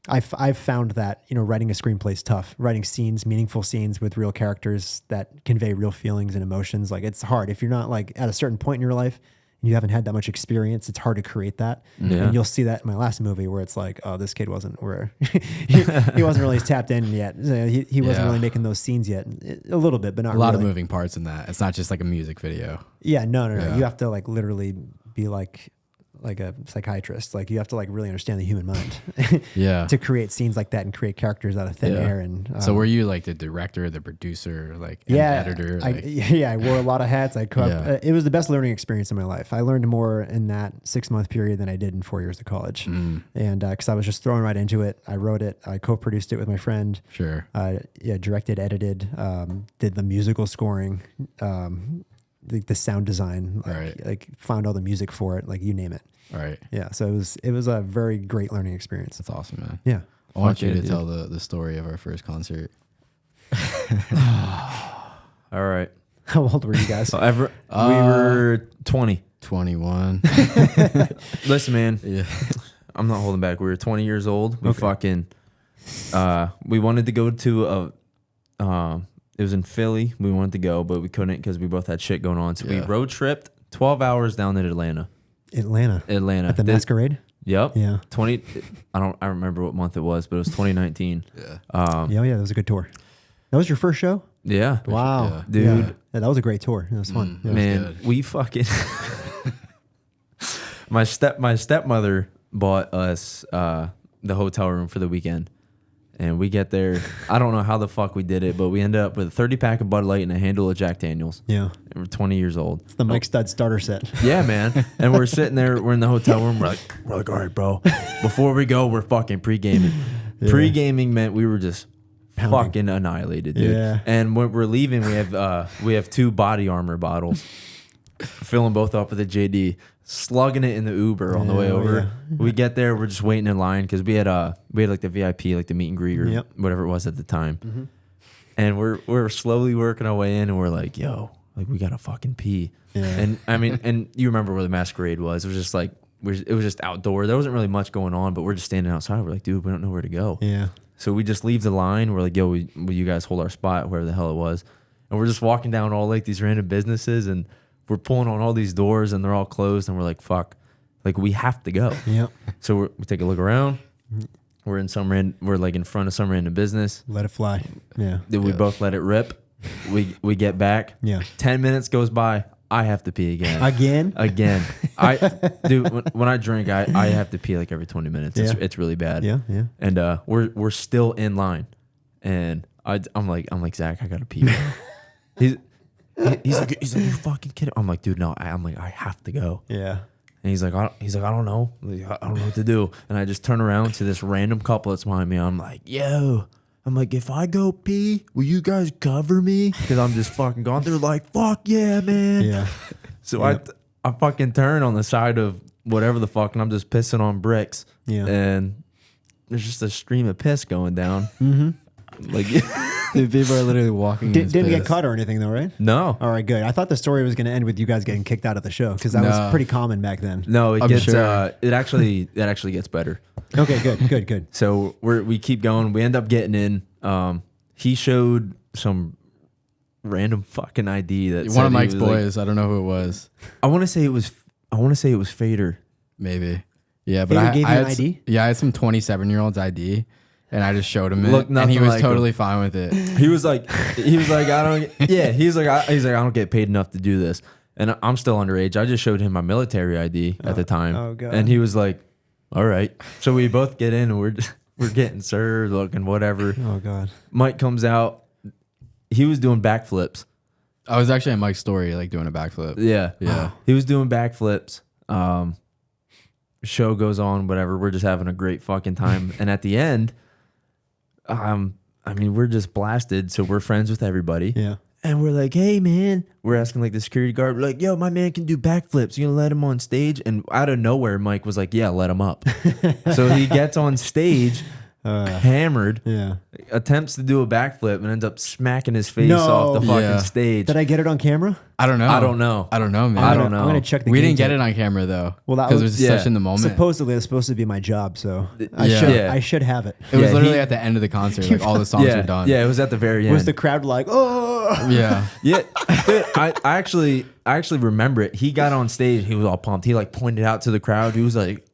I've found that, you know, writing a screenplay is tough. Writing scenes, meaningful scenes with real characters that convey real feelings and emotions, like it's hard. If you're not like at a certain point in your life and you haven't had that much experience, it's hard to create that. And you'll see that in my last movie where it's like, oh, this kid wasn't where he wasn't really tapped in yet. He wasn't really making those scenes yet. A little bit, but not really. A lot of moving parts in that. It's not just like a music video. Yeah, no. You have to like literally be like a psychiatrist. Like you have to like really understand the human mind to create scenes like that and create characters out of thin air. And so were you like the director, the producer, like an editor? I wore a lot of hats. It was the best learning experience in my life. I learned more in that 6-month period than I did in 4 years of college. And because I was just thrown right into it. I wrote it. I co-produced it with my friend. Sure. Directed, edited, did the musical scoring, the sound design, like found all the music for it, like you name it. Right. Yeah. So it was a very great learning experience. That's awesome, man. Yeah. I want you to tell the story of our first concert. All right. How old were you guys? We were 20. 21. Listen, man. Yeah. I'm not holding back. We were 20 years old. We we wanted to go to it was in Philly. We wanted to go, but we couldn't because we both had shit going on. So we road tripped 12 hours down to Atlanta. At the Masquerade? Yep. Yeah. I don't remember what month it was, but it was 2019. Yeah. That was a good tour. That was your first show? Yeah. Wow. Yeah. Dude. Yeah, that was a great tour. It was fun. Man, we fucking my stepmother bought us the hotel room for the weekend. And we get there. I don't know how the fuck we did it, but we ended up with a 30-pack of Bud Light and a handle of Jack Daniels. Yeah. And we're 20 years old. It's the Mike Stud starter set. Yeah, man. And we're sitting there. We're in the hotel room. We're like, all right, bro. Before we go, we're fucking pre-gaming. Yeah. Pre-gaming meant we were just fucking annihilated, dude. Yeah. And when we're leaving, we have 2 body armor bottles. Filling both up with a JD. Slugging it in the Uber on the way over. Yeah. We get there, we're just waiting in line because we had like the VIP, like the meet and greet or whatever it was at the time. Mm-hmm. And we're slowly working our way in, and we're like, yo, like we gotta fucking pee. Yeah. And I mean, and you remember where the Masquerade was? It was just like it was just outdoor. There wasn't really much going on, but we're just standing outside. We're like, dude, we don't know where to go. Yeah. So we just leave the line. We're like, yo, will you guys hold our spot, wherever the hell it was? And we're just walking down all like these random businesses, and we're pulling on all these doors, and they're all closed. And we're like, fuck, like we have to go. Yeah. So we take a look around. We're like in front of some random business. Let it fly. Yeah. Then we both let it rip. We get back. Yeah. 10 minutes goes by. I have to pee again. Again. When I drink, I have to pee like every 20 minutes. Yeah. It's really bad. Yeah. Yeah. And we're still in line, and I'm like Zach, I gotta pee. he's like, you fucking kidding? I'm like, dude, no. I'm like, I have to go. Yeah. And he's like, I don't know. Like, I don't know what to do. And I just turn around to this random couple that's behind me. I'm like, yo. I'm like, if I go pee, will you guys cover me? Because I'm just fucking gone. They're like, fuck yeah, man. Yeah. So I fucking turn on the side of whatever the fuck, and I'm just pissing on bricks. Yeah. And there's just a stream of piss going down. Mm-hmm. Like, Dude, people are literally walking. Didn't get caught or anything though, right? no. All right, good. I thought the story was going to end with you guys getting kicked out of the show because that was pretty common back then. No, it I'm gets sure. it actually gets better. Okay, good. So we keep going. We end up getting in. He showed some random fucking ID that One of said he Mike's was, like- boys. I don't know who it was. I want to say it was Fader. Maybe. Yeah, but Fader I gave you had an ID? Yeah, I had some 27-year-old's ID, and I just showed him it, Looked and he nothing was like totally fine with it. He was like, I don't get paid enough to do this, and I'm still underage. I just showed him my military ID at the time, oh, God. and he was like, all right. So we both get in, and we're getting served, looking whatever. Oh God. Mike comes out. He was doing backflips. I was actually at Mike's story, like doing a backflip. Yeah. Yeah. He was doing backflips. Show goes on, whatever. We're just having a great fucking time. And at the end, we're just blasted. So we're friends with everybody. Yeah. And we're like, hey, man. We're asking like the security guard, we're like, yo, my man can do backflips. You gonna let him on stage? And out of nowhere, Mike was like, yeah, let him up. So he gets on stage, hammered, Yeah. attempts to do a backflip, and ends up smacking his face No. off the fucking Yeah. stage. Did I get it on camera? I don't know. I don't know. man. I don't know. I'm gonna check the. We game didn't get tape. it on camera though. Well, that because it was- was yeah. such in the moment. Supposedly, it's supposed to be my job, so I Yeah. should have it. It was Yeah, literally he- at the end of the concert. Like all the songs were done. Yeah, it was at the very end. Was the crowd like, oh? Yeah. Yeah, dude, I actually remember it. He got on stage. He was all pumped. He like pointed out to the crowd. He was like,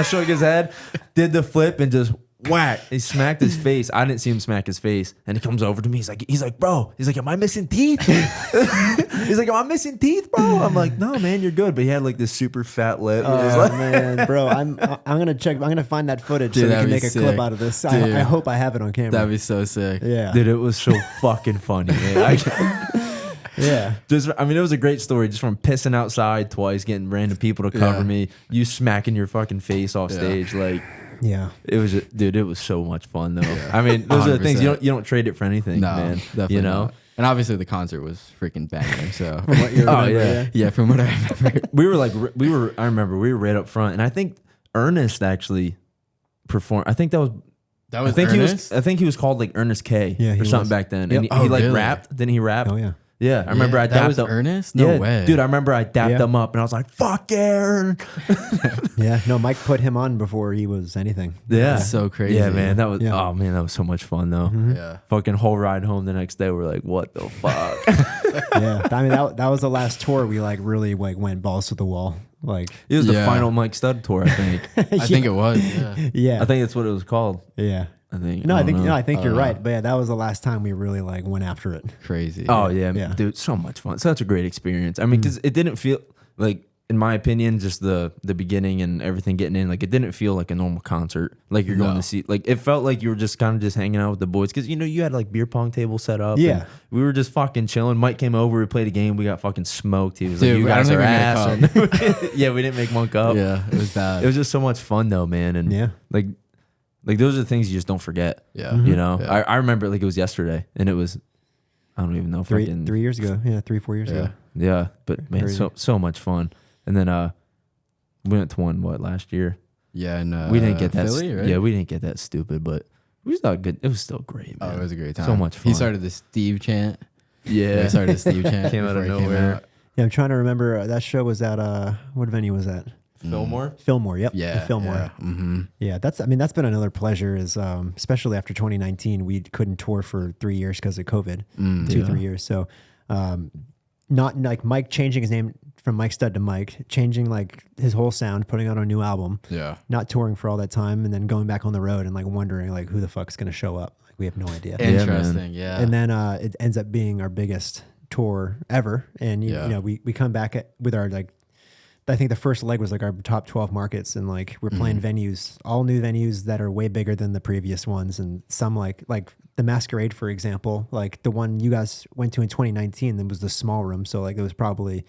shook his head, did the flip, and just whack. He smacked his face. I didn't see him smack his face. And he comes over to me. He's like, bro. He's like, am I missing teeth? He's like, am I missing teeth, bro? I'm like, no, man, you're good. But he had like this super fat lip. He was Oh like- man, bro, I'm gonna check. I'm gonna find that footage Dude, so we that'd can be make a sick. clip out of this. I Dude. hope I have it on camera. That'd be so sick. yeah, Dude, it was so fucking funny, man. yeah. It was a great story. Just from pissing outside twice, getting random people to cover Yeah. me, you smacking your fucking face off Yeah. stage, like. Yeah. It was, dude. It was so much fun, though. I mean, those are the things 100%. you don't trade it for anything, No, man. definitely You know, not. And obviously the concert was freaking banging. So What you Oh, remember, yeah. yeah, from what I remember. I remember we were right up front, and I think Ernest actually performed. I think that was. That was I think Ernest? I think he was called like Ernest K. Yeah, he or something was. back then. Yep. And he, Oh, he like really? rapped. Didn't he rap? Oh yeah. Yeah, I remember I that dapped was him. Ernest? No Yeah, way. dude. I remember I dapped Yeah. him up, and I was like, "Fuck yeah!" Aaron." Yeah. No, Mike put him on before he was anything. Yeah, That's so crazy. Yeah, man. That was. Yeah. Oh man, that was so much fun though. Yeah. Fucking whole ride home the next day, we're like, "What the fuck?" Yeah. I mean, that was the last tour we like really like went balls to the wall. Like, It was the Yeah. final Mike Stud tour, I think. I think it was. Yeah. yeah. I think that's what it was called. Yeah. I think. No, I think don't no, know. I think you're right. But yeah, that was the last time we really like went after it. Crazy. Oh yeah, Yeah. dude, so much fun, such a great experience. I mean, because it didn't feel like, in my opinion, just the beginning and everything getting in, like it didn't feel like a normal concert. Like you're going No. to see, like it felt like you were just kind of just hanging out with the boys, because you had like beer pong table set up. Yeah. and we were just fucking chilling. Mike came over, we played a game, we got fucking smoked. He was Dude, like, "You I guys don't are think we made a ass." Yeah, we didn't make one cup. Yeah, it was bad. It was just so much fun though, man. And Yeah. like those are the things you just don't forget. Yeah. You know, Yeah. I remember it like it was yesterday, and it was, I don't even know, Three fucking 3 years ago. Yeah, 3-4 years Yeah. ago. yeah, but man, Crazy. so much fun. And then we went to one last year. Yeah, and We didn't get that. Philly, right? Yeah, we didn't get that stupid, but it was not good. It was still great, Oh, man. it was a great time. So much fun. He started the Steve chant. Yeah, He started the Steve chant. Came out of before he nowhere. out. Yeah, I'm trying to remember. That show was at what venue was that? Fillmore, yep. Yeah. the Fillmore. Yeah, that's been another pleasure is especially after 2019, we couldn't tour for 3 years because of COVID, 3 years. So not like Mike changing his name from Mike Stud to Mike, changing like his whole sound, putting out a new album, not touring for all that time, and then going back on the road and like wondering like who the fuck's gonna show up. Like we have no idea. Interesting, yeah. And then it ends up being our biggest tour ever, and you know we come back with our like. I think the first leg was like our top 12 markets, and like we're playing venues, all new venues that are way bigger than the previous ones, and some like the Masquerade, for example, like the one you guys went to in 2019, that was the small room, so like it was probably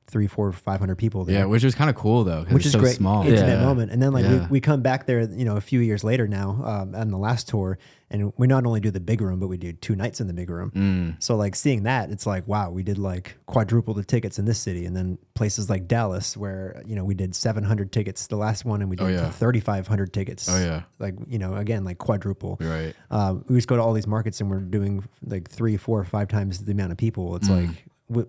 300, 400, 500 people there. Yeah, which was kind of cool though, which is so great, small. Intimate moment. And then like we come back there, you know, a few years later now on the last tour, and we not only do the big room, but we do 2 nights in the big room. So like seeing that, it's like, wow, we did like quadruple the tickets in this city. And then places like Dallas where, you know, we did 700 tickets the last one, and we did 3,500 tickets. Like, you know, again, like quadruple. Right. We just go to all these markets and we're doing like 3, 4, 5 times the amount of people. It's like,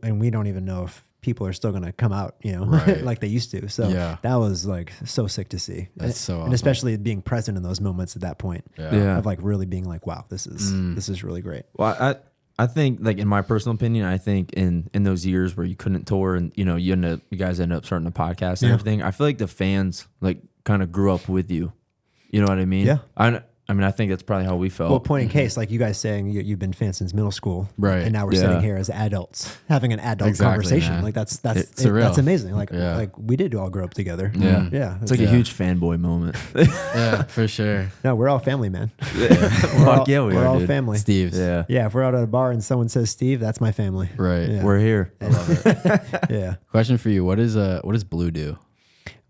and we don't even know if people are still going to come out, you know, like they used to. So that was like so sick to see. That's so awesome. And especially being present in those moments at that point of like really being like, wow, this is really great. Well, I think like in my personal opinion, I think in those years where you couldn't tour and, you know, you guys end up starting a podcast and everything, I feel like the fans like kind of grew up with you. You know what I mean? Yeah. I mean, I think that's probably how we felt. Well, point in case, like you guys saying you've been fans since middle school, right? And now we're sitting here as adults having an adult conversation. Man. Like that's surreal. That's amazing. Like like we did all grow up together. Yeah. It's like a huge fanboy moment. Yeah, for sure. No, we're all family, man. We're all dude. family. Steve's. Yeah. If we're out at a bar and someone says Steve, that's my family. Right. Yeah. We're here. I love it. Yeah. Question for you: what does Blue do?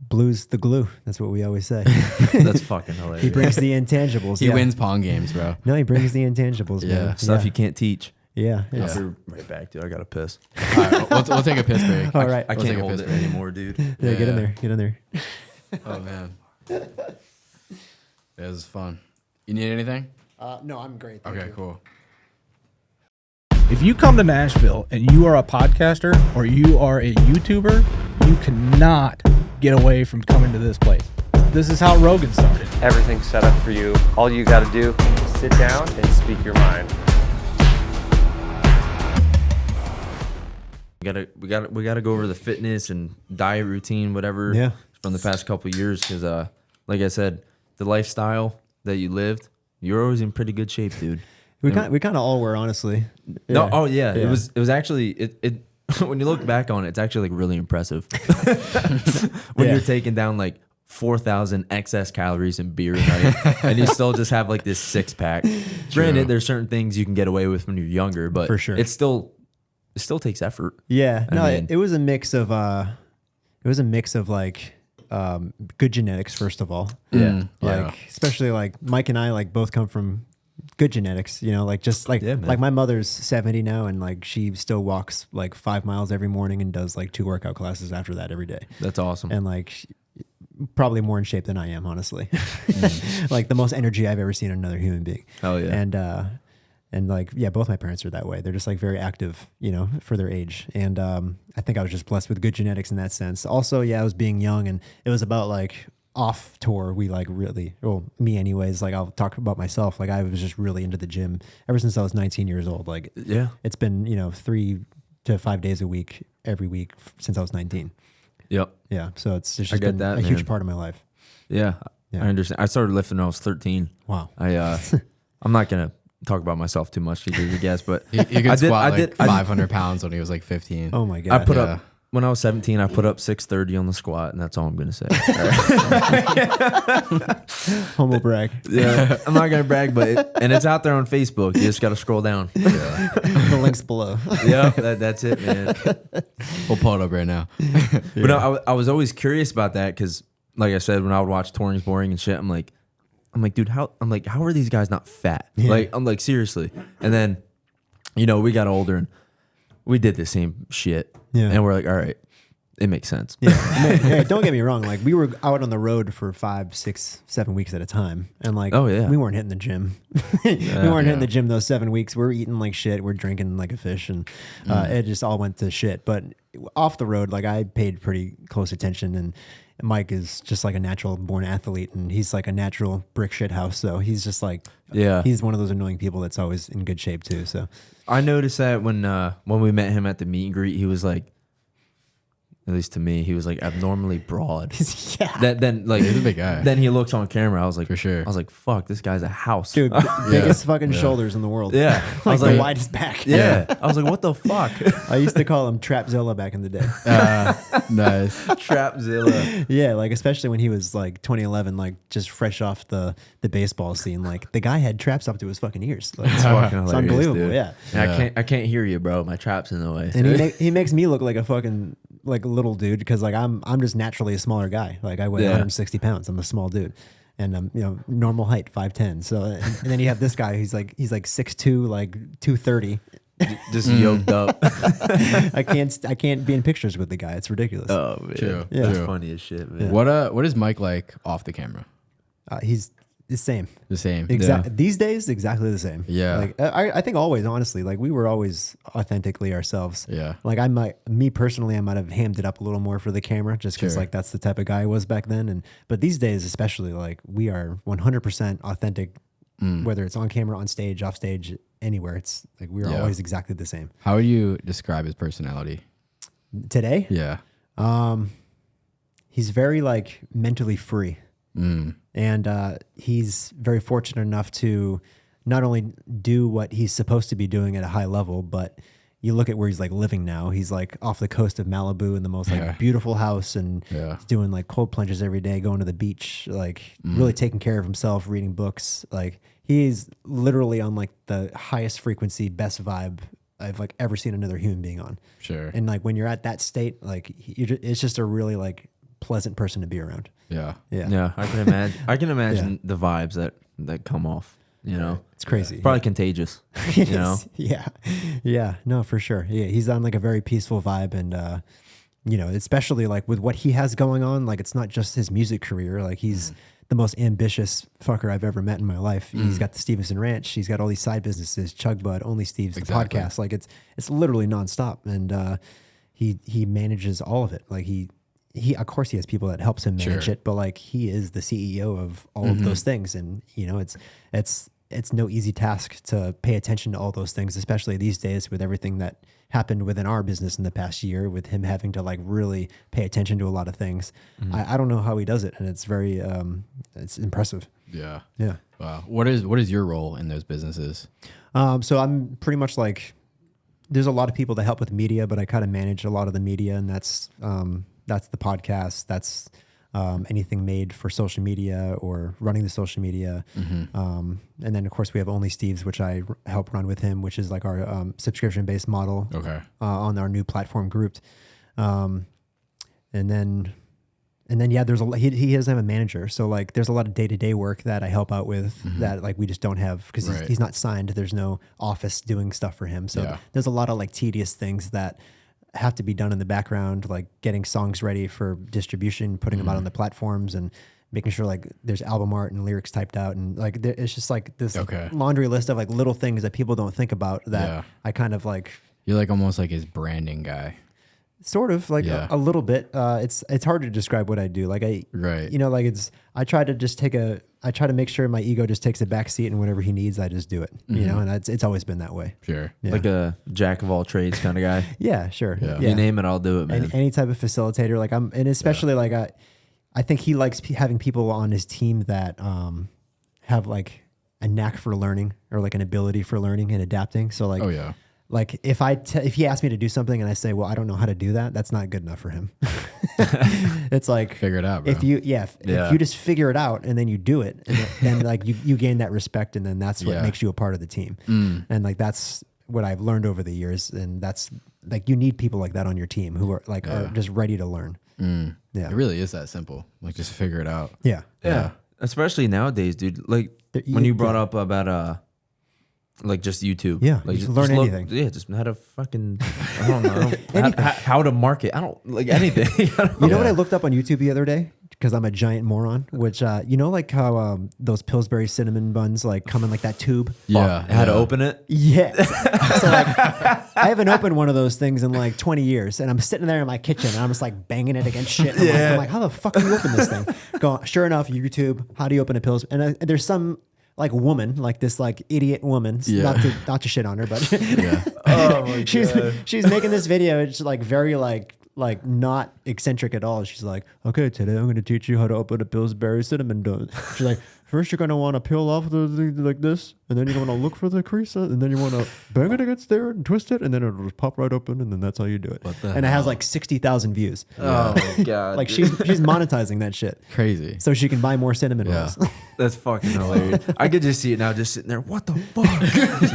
Blue's the glue. That's what we always say. That's fucking hilarious. He brings the intangibles. He wins pong games, bro. No, he brings the intangibles. Man. Stuff you can't teach. Yeah. I'll be right back, dude. I gotta piss. All right, we'll take a piss break. All right. I can't hold it anymore, dude. Yeah, get in there. Get in there. Oh man, it was fun. You need anything? No, I'm great. Okay, cool. If you come to Nashville and you are a podcaster or you are a YouTuber, you cannot get away from coming to this place. This is how Rogan started. Everything's set up for you. All you got to do is sit down and speak your mind. We gotta go over the fitness and diet routine, whatever, from the past couple of years. Because, like I said, the lifestyle that you lived, you're always in pretty good shape, dude. We kind of all were, honestly. No, it was actually it. When you look back on it, it's actually like really impressive. When you're taking down like 4,000 excess calories in beer a night, and you still just have like this 6-pack. Granted, there's certain things you can get away with when you're younger, but for sure, it still takes effort. Yeah, it was a mix of like good genetics, first of all. Especially like Mike and I like both come from good genetics, you know, like just like like my mother's 70 now, and like she still walks like 5 miles every morning and does like 2 workout classes after that every day. That's awesome. And like probably more in shape than I am, honestly. Like the most energy I've ever seen in another human being. Oh yeah. And like, yeah, both my parents are that way. They're just like very active, you know, for their age. And I think I was just blessed with good genetics in that sense. Also, I was being young, and it was about like off tour. We like really, well, me anyways, like I'll talk about myself. Like I was just really into the gym ever since I was 19 years old. Like it's been, you know, 3 to 5 days a week, every week since I was 19. Yep. Yeah. So it's just been a huge part of my life. Yeah. I understand. I started lifting when I was 13. Wow. I'm not going to talk about myself too much to give you a guess, but he could squat like 500 pounds when he was like 15. Oh my God. I put up, when I was 17, I put up 630 on the squat, and that's all I'm going to say. Humble brag. Yeah, I'm not going to brag, but it's out there on Facebook. You just got to scroll down. The link's below. Yeah, that's it, man. We'll pull it up right now. But no, I was always curious about that because, like I said, when I would watch Touring's Boring and shit, I'm like, dude, how are these guys not fat? Yeah. Like, I'm like, seriously. And then, you know, we got older and we did the same shit. Yeah. And we're like, all right, it makes sense. Yeah. Hey, don't get me wrong. Like we were out on the road for 5, 6, 7 weeks at a time. And like, we weren't hitting the gym. We weren't hitting the gym those 7 weeks. We're eating like shit. We're drinking like a fish, and it just all went to shit. But off the road, like I paid pretty close attention, and Mike is just like a natural born athlete, and he's like a natural brick shit house. So he's just like, he's one of those annoying people that's always in good shape too. So I noticed that when we met him at the meet and greet, he was like, at least to me, he was like abnormally broad. Yeah. Then like he's a big guy. Then he looks on camera. I was like, for sure. I was like, fuck, this guy's a house, dude. Biggest fucking shoulders in the world. Yeah. I was like the widest back. Yeah. I was like, what the fuck? I used to call him Trapzilla back in the day. Nice. Trapzilla. Yeah, like especially when he was like 2011, like just fresh off the baseball scene. Like the guy had traps up to his fucking ears. Like, It's fucking it's hilarious, unbelievable. dude. Yeah. I can't hear you, bro. My trap's in the way. And he makes me look like a fucking like little dude because like I'm just naturally a smaller guy. Like I weigh 160 pounds. I'm a small dude, and normal height 5'10". So and then you have this guy. He's like 6'2", like 230. Just yoked up. I can't be in pictures with the guy. It's ridiculous. Oh man, True. Yeah. That's funny as shit, man. What is Mike like off the camera? He's the same. The same. Exactly. These days, exactly the same. Yeah. Like I think always, honestly, like we were always authentically ourselves. Yeah. Like me personally, I might have hammed it up a little more for the camera just because like that's the type of guy I was back then. But these days, especially, like we are 100% authentic, whether it's on camera, on stage, off stage, anywhere. It's like we're always exactly the same. How would you describe his personality Today? Yeah. He's very like mentally free. And he's very fortunate enough to not only do what he's supposed to be doing at a high level, but you look at where he's like living now. He's like off the coast of Malibu in the most like beautiful house, and he's doing like cold plunges every day, going to the beach, like really taking care of himself, reading books. Like he's literally on like the highest frequency, best vibe I've like ever seen another human being on. Sure. And like when you're at that state, like it's just a really like pleasant person to be around. Yeah. Yeah. I can imagine. I can imagine the vibes that come off. You know, it's crazy. It's probably contagious. You know. Yeah. No, for sure. Yeah, he's on like a very peaceful vibe, and especially like with what he has going on. Like it's not just his music career. Like he's the most ambitious fucker I've ever met in my life. He's got the Stevenson Ranch. He's got all these side businesses, Chug Bud, Only Steve's, the podcast. Like it's literally nonstop, and he manages all of it. Like he of course he has people that helps him manage it, but like he is the CEO of all of those things. And it's no easy task to pay attention to all those things, especially these days with everything that happened within our business in the past year, with him having to like really pay attention to a lot of things. I don't know how he does it. And it's very, it's impressive. Yeah. Yeah. Wow. What is your role in those businesses? So I'm pretty much like, there's a lot of people that help with media, but I kind of manage a lot of the media, and that's the podcast. That's anything made for social media or running the social media. And then of course we have Only Steve's, which I help run with him, which is like our subscription-based model on our new platform Grouped. And then there's he doesn't have a manager. So like there's a lot of day-to-day work that I help out with that like we just don't have because he's not signed. There's no office doing stuff for him. So there's a lot of like tedious things that have to be done in the background, like getting songs ready for distribution, putting them out on the platforms, and making sure like there's album art and lyrics typed out, and like it's just like this laundry list of like little things that people don't think about that I kind of like. You're like almost like his branding guy. Sort of like a little bit. It's hard to describe what I do. Like I try to make sure my ego just takes a back seat, and whatever he needs, I just do it. You know, and it's always been that way. Sure. Yeah. Like a jack of all trades kind of guy. Yeah, sure. Yeah. You name it, I'll do it, man. Any type of facilitator. Like and especially like I think he likes having people on his team that have like a knack for learning, or like an ability for learning and adapting. So like, like if he asks me to do something and I say, well, I don't know how to do that, that's not good enough for him. It's like, figure it out, bro. If you just figure it out and then you do it, and then like you gain that respect, and then that's what makes you a part of the team. And like, that's what I've learned over the years. And that's like, you need people like that on your team who are like, are just ready to learn. Yeah. It really is that simple. Like just figure it out. Yeah. Especially nowadays, dude. Like when you brought up about, like just YouTube. Yeah, like just learn anything. Just how to fucking, I don't know, how to market. I don't like anything. You know what I looked up on YouTube the other day? because I'm a giant moron. Which you know, like how those Pillsbury cinnamon buns like come in like that tube. Yeah. How to open it? Yeah. So like, I haven't opened one of those things in like 20 years, and I'm sitting there in my kitchen, and I'm just like banging it against shit. I'm like, how the fuck do you open this thing? Sure enough, YouTube. How do you open a Pillsbury? And there's some like woman, like this like idiot woman, not to shit on her, but Oh my God. she's making this video. It's like very like not eccentric at all. She's like, okay, today I'm going to teach you how to open a Pillsbury cinnamon bun. She's like, first you're going to want to peel off the like this, and then you're going to look for the crease, and then you want to bang it against there and twist it, and then it'll just pop right open, and then that's how you do it. And it has like 60,000 views. Oh my God. Like she's monetizing that shit. Crazy. So she can buy more cinnamon rolls. That's fucking hilarious. I could just see it now, just sitting there. What the fuck?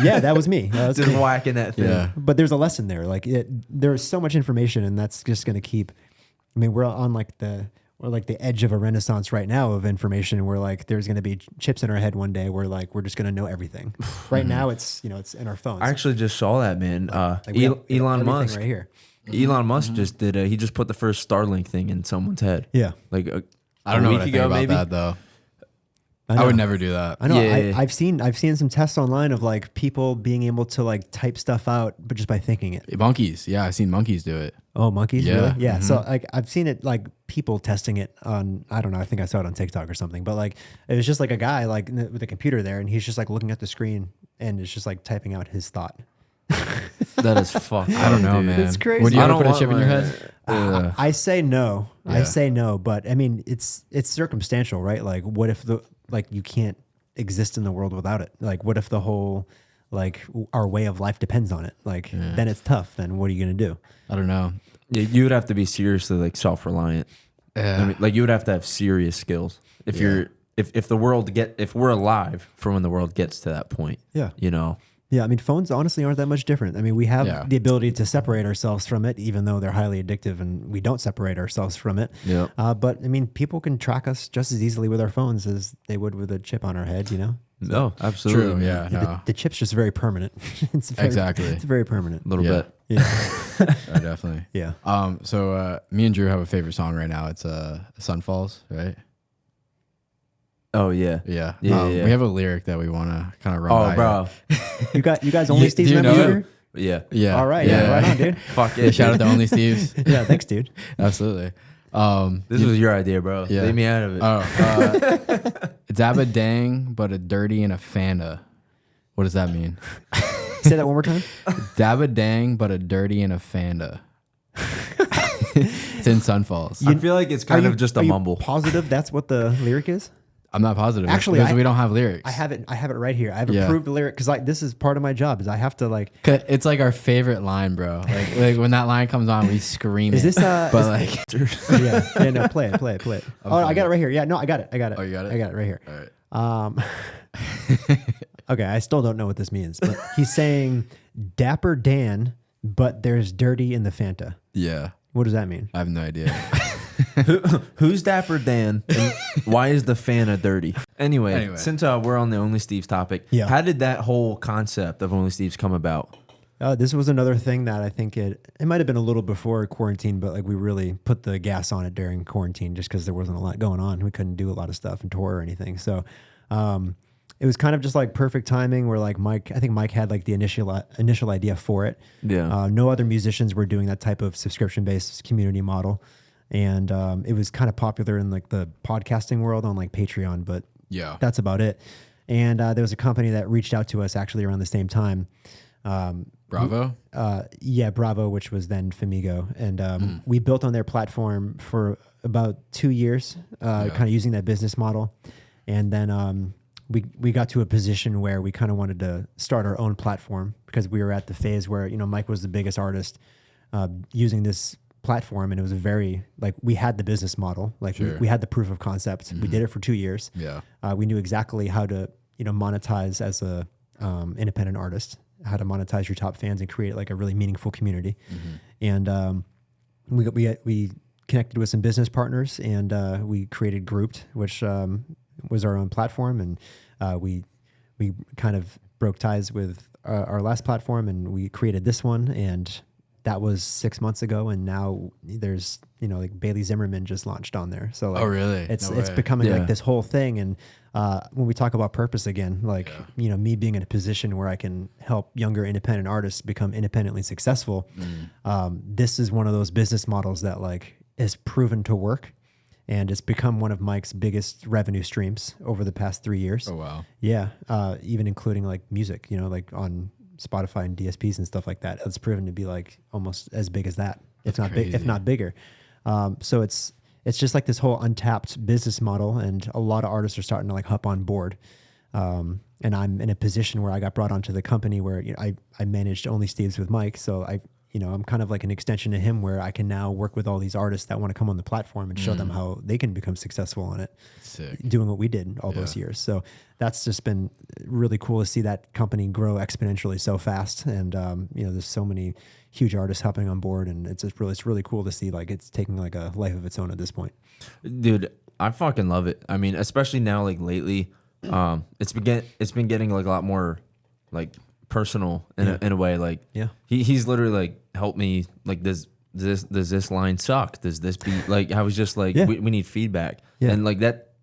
Yeah, that was me. That was Just me. whacking that thing. Yeah. But there's a lesson there. Like there's so much information, and that's just going to keep. I mean, we're on like the edge of a renaissance right now of information. Where like there's going to be chips in our head one day. Where like we're just going to know everything. Right now, it's it's in our phones. I actually just saw that, man. Like we have Elon everything Musk. right here. Elon Musk just did. He just put the first Starlink thing in someone's head. Yeah, Like I don't know what I week think ago, about maybe. that though. I I would know. never do that. I know. Yeah. I've seen some tests online of like people being able to like type stuff out, but just by thinking it. Monkeys. Yeah, I've seen monkeys do it. Oh, monkeys? Yeah. Really? Yeah. So like I've seen it like people testing it on, I don't know, I think I saw it on TikTok or something, but like it was just like a guy like with a computer there, and he's just like looking at the screen and it's just like typing out his thought. That is fucked. I don't know, dude. man. It's crazy. Would you I ever don't put a want chip in your my- head? I say no. I Yeah. say no, but I mean it's circumstantial, right? Like what if you can't exist in the world without it? Like what if the whole like our way of life depends on it? Like then it's tough. Then what are you gonna do? I don't know. Yeah, you would have to be seriously like self-reliant. Yeah. I mean, like you would have to have serious skills if you're if we're alive for when the world gets to that point. Yeah. You know. Yeah, I mean, phones honestly aren't that much different. I mean, we have the ability to separate ourselves from it, even though they're highly addictive, and we don't separate ourselves from it. Yeah. But I mean, people can track us just as easily with our phones as they would with a chip on our head. You know. No, absolutely. True. Yeah. No. The chip's just very permanent. It's Exactly. It's very permanent. A little bit. Yeah. Oh, definitely. Yeah. So me and Drew have a favorite song right now. It's Sun Falls, right? Oh yeah. Yeah. Yeah. We have a lyric that we want to kind of run by. Oh, bro. You guys only Steve's do you members know it? here? Yeah. Yeah. All right. Yeah. Right on, dude. Fuck Yeah, it. shout out to Only Steve's. Yeah. Thanks, dude. Absolutely. This was your idea, bro. Yeah. Leave me out of it. Dab a dang, but a dirty and a fanda. What does that mean? Say that one more time. Dab a dang, but a dirty and a fanda. It's in Sun Falls. I feel like it's kind of just a are you mumble. positive that's what the lyric is? I'm not positive. Actually, because we don't have lyrics. I have it right here. I have Yeah. approved the lyric because this is part of my job. Is I have to like. It's like our favorite line, bro. Like when that line comes on, we scream Is it. this But like, yeah, no, play it. Oh, I got it right here. Yeah, no, I got it. Oh, you got it? I got it right here. all right. Okay, I still don't know what this means, but he's saying Dapper Dan, but there's dirty in the Fanta. Yeah. What does that mean? I have no idea. Who's Dapper Dan? And why is the Fanta dirty? Anyway. Since we're on the Only Steve's topic, how did that whole concept of Only Steve's come about? This was another thing that I think it might have been a little before quarantine, but like we really put the gas on it during quarantine just because there wasn't a lot going on. We couldn't do a lot of stuff and tour or anything. So it was kind of just like perfect timing where like I think Mike had like the initial idea for it. Yeah. No other musicians were doing that type of subscription-based community model. And it was kind of popular in like the podcasting world on like Patreon, but Yeah. that's about it. And there was a company that reached out to us actually around the same time. Bravo? Yeah, Bravo, which was then Famigo. And we built on their platform for about 2 years, kind of using that business model. And then we got to a position where we kind of wanted to start our own platform because we were at the phase where, Mike was the biggest artist using this platform. And it was we had the business model, like we had the proof of concept. We did it for 2 years. Yeah. We knew exactly how to, monetize as a independent artist, how to monetize your top fans and create like a really meaningful community. And we connected with some business partners and we created Grouped, which was our own platform. And we kind of broke ties with our last platform and we created this one. And that was 6 months ago, and now there's like Bailey Zimmerman just launched on there. So like, oh really? It's No it's way. becoming like this whole thing. And when we talk about purpose again, like me being in a position where I can help younger independent artists become independently successful, this is one of those business models that like is proven to work. And it's become one of Mike's biggest revenue streams over the past 3 years. Oh, wow. Yeah. Even including like music, like on Spotify and DSPs and stuff like that. It's proven to be like almost as big as that, if not bigger. So it's just like this whole untapped business model, and a lot of artists are starting to like hop on board. And I'm in a position where I got brought onto the company where I managed Only Steves with Mike. So I'm kind of like an extension to him, where I can now work with all these artists that want to come on the platform and show them how they can become successful on it. Sick. Doing what we did all those years. So that's just been really cool to see that company grow exponentially so fast. And, there's so many huge artists hopping on board, and it's really cool to see like it's taking like a life of its own at this point. Dude, I fucking love it. I mean, especially now, like lately, it's been getting like a lot more like personal in a way. Like he's literally like helped me like does this line suck? Does this beat like I was just like we need feedback. And like that,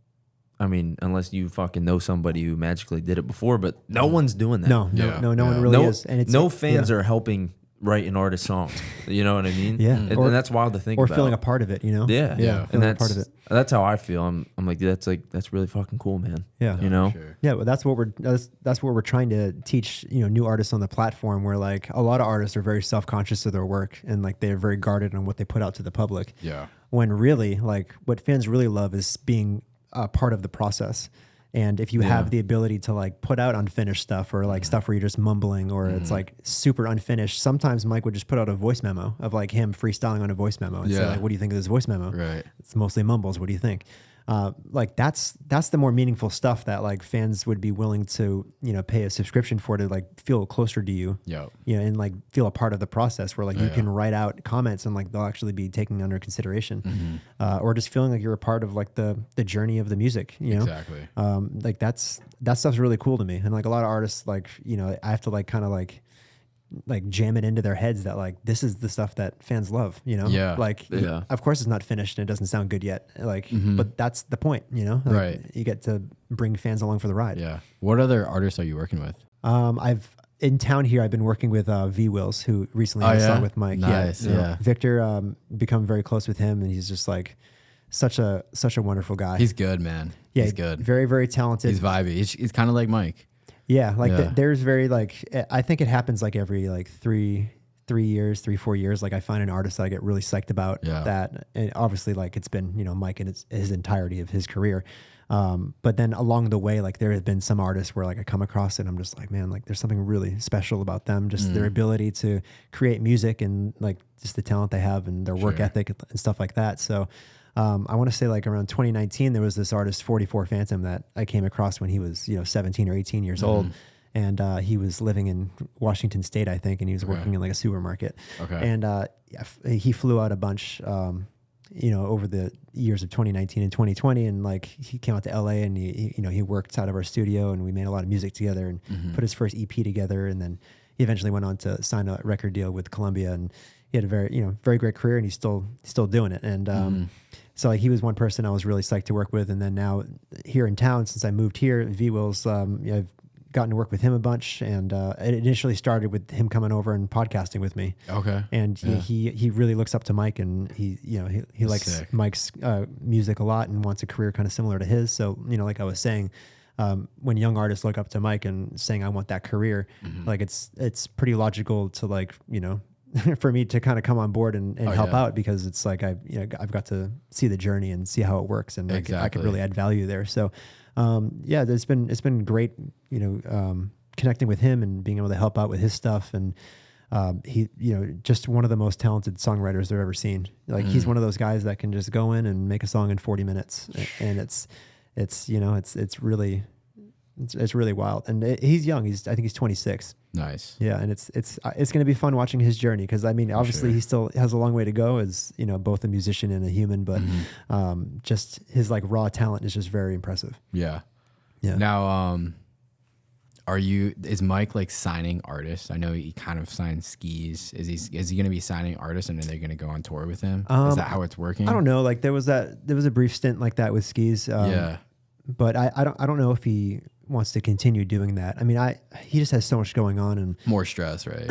I mean, unless you fucking know somebody who magically did it before, but no one's doing that. No one really is. And it's no fans are helping write an artist's song. You know what I mean? Yeah. And that's wild to think or about. feeling a part of it, Yeah. And that's part of it. That's how I feel. I'm like, that's really fucking cool, man. Yeah. You know? Sure. Yeah, but that's what we're trying to teach, new artists on the platform, where like a lot of artists are very self-conscious of their work, and like they're very guarded on what they put out to the public. Yeah. When really, like, what fans really love is being a part of the process. And if you have the ability to like put out unfinished stuff, or like stuff where you're just mumbling, or it's like super unfinished. Sometimes Mike would just put out a voice memo of like him freestyling on a voice memo and say like, what do you think of this voice memo? Right. It's mostly mumbles. What do you think? Like that's the more meaningful stuff that like fans would be willing to, pay a subscription for, to like feel closer to you, and like feel a part of the process, where like you can write out comments and like they'll actually be taken under consideration, or just feeling like you're a part of like the journey of the music, Exactly. Like that stuff's really cool to me. And like a lot of artists, like, I have to like kind of like jam it into their heads that like this is the stuff that fans love, of course it's not finished and it doesn't sound good yet, like but that's the point, like, right? You get to bring fans along for the ride. What other artists are you working with? I've in town here, I've been working with V Wills, who recently had a song with Mike. Nice. Victor, become very close with him, and he's just like such a wonderful guy. He's good, man. He's good, very, very talented. He's vibey. He's kind of like Mike. Yeah, there's very like, I think it happens like every like 4 years. Like I find an artist that I get really psyched about that. And obviously like it's been, Mike in his entirety of his career. But then along the way, like there have been some artists where like I come across and I'm just like, man, like there's something really special about them. Just their ability to create music, and like just the talent they have, and their work ethic and stuff like that. So I want to say like around 2019, there was this artist 44 Phantom that I came across when he was 17 or 18 years old, and he was living in Washington State, I think, and he was working in like a supermarket. And he flew out a bunch, over the years of 2019 and 2020, and like he came out to LA, and he worked out of our studio, and we made a lot of music together, and put his first EP together, and then he eventually went on to sign a record deal with Columbia, and he had a very great career, and he's still doing it. And so like he was one person I was really psyched to work with. And then now here in town, since I moved here, V Wills, I've gotten to work with him a bunch, and it initially started with him coming over and podcasting with me. And he really looks up to Mike, and he likes Sick. Mike's music a lot, and wants a career kind of similar to his. So like I was saying, when young artists look up to Mike and saying I want that career, like it's pretty logical to like for me to kind of come on board and help out, because it's like I've got to see the journey and see how it works, and I could really add value there. So it's been great, connecting with him and being able to help out with his stuff. And he, just one of the most talented songwriters I've ever seen. Like he's one of those guys that can just go in and make a song in 40 minutes, and it's really wild. And he's young. I think he's 26. Nice. Yeah, and it's going to be fun watching his journey, because I mean, obviously he still has a long way to go as both a musician and a human, but just his like raw talent is just very impressive. Yeah. Yeah. Now, Is Mike like signing artists? I know he kind of signed Skis. Is he going to be signing artists and then they're going to go on tour with him? Is that how it's working? I don't know. Like there was a brief stint like that with Skis. But I don't know if he wants to continue doing that. I mean, he just has so much going on and more stress, right?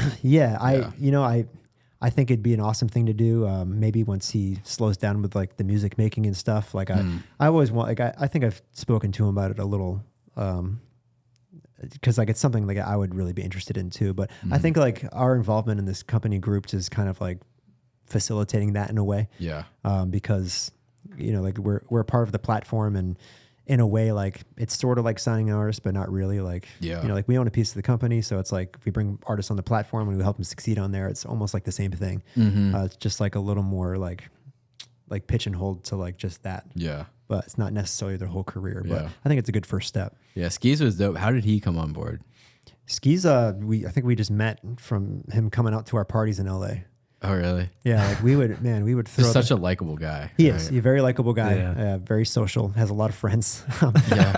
I think it'd be an awesome thing to do. Maybe once he slows down with like the music making and stuff. Like I always want, like I think I've spoken to him about it a little, because like it's something like I would really be interested in too. But I think like our involvement in this company groups is kind of like facilitating that in a way. Yeah. Because like we're a part of the platform, and in a way, like it's sort of like signing artists, but not really. Like like we own a piece of the company, so it's like if we bring artists on the platform and we help them succeed on there, it's almost like the same thing. It's just like a little more like pitch and hold to like just that. Yeah. But it's not necessarily their whole career. But I think it's a good first step. Yeah, Skis was dope. How did he come on board? Skis, I think we just met from him coming out to our parties in LA. Oh, really? Yeah, like we would throw. He's such a likable guy. He is. He's a very likable guy. Very social. Has a lot of friends.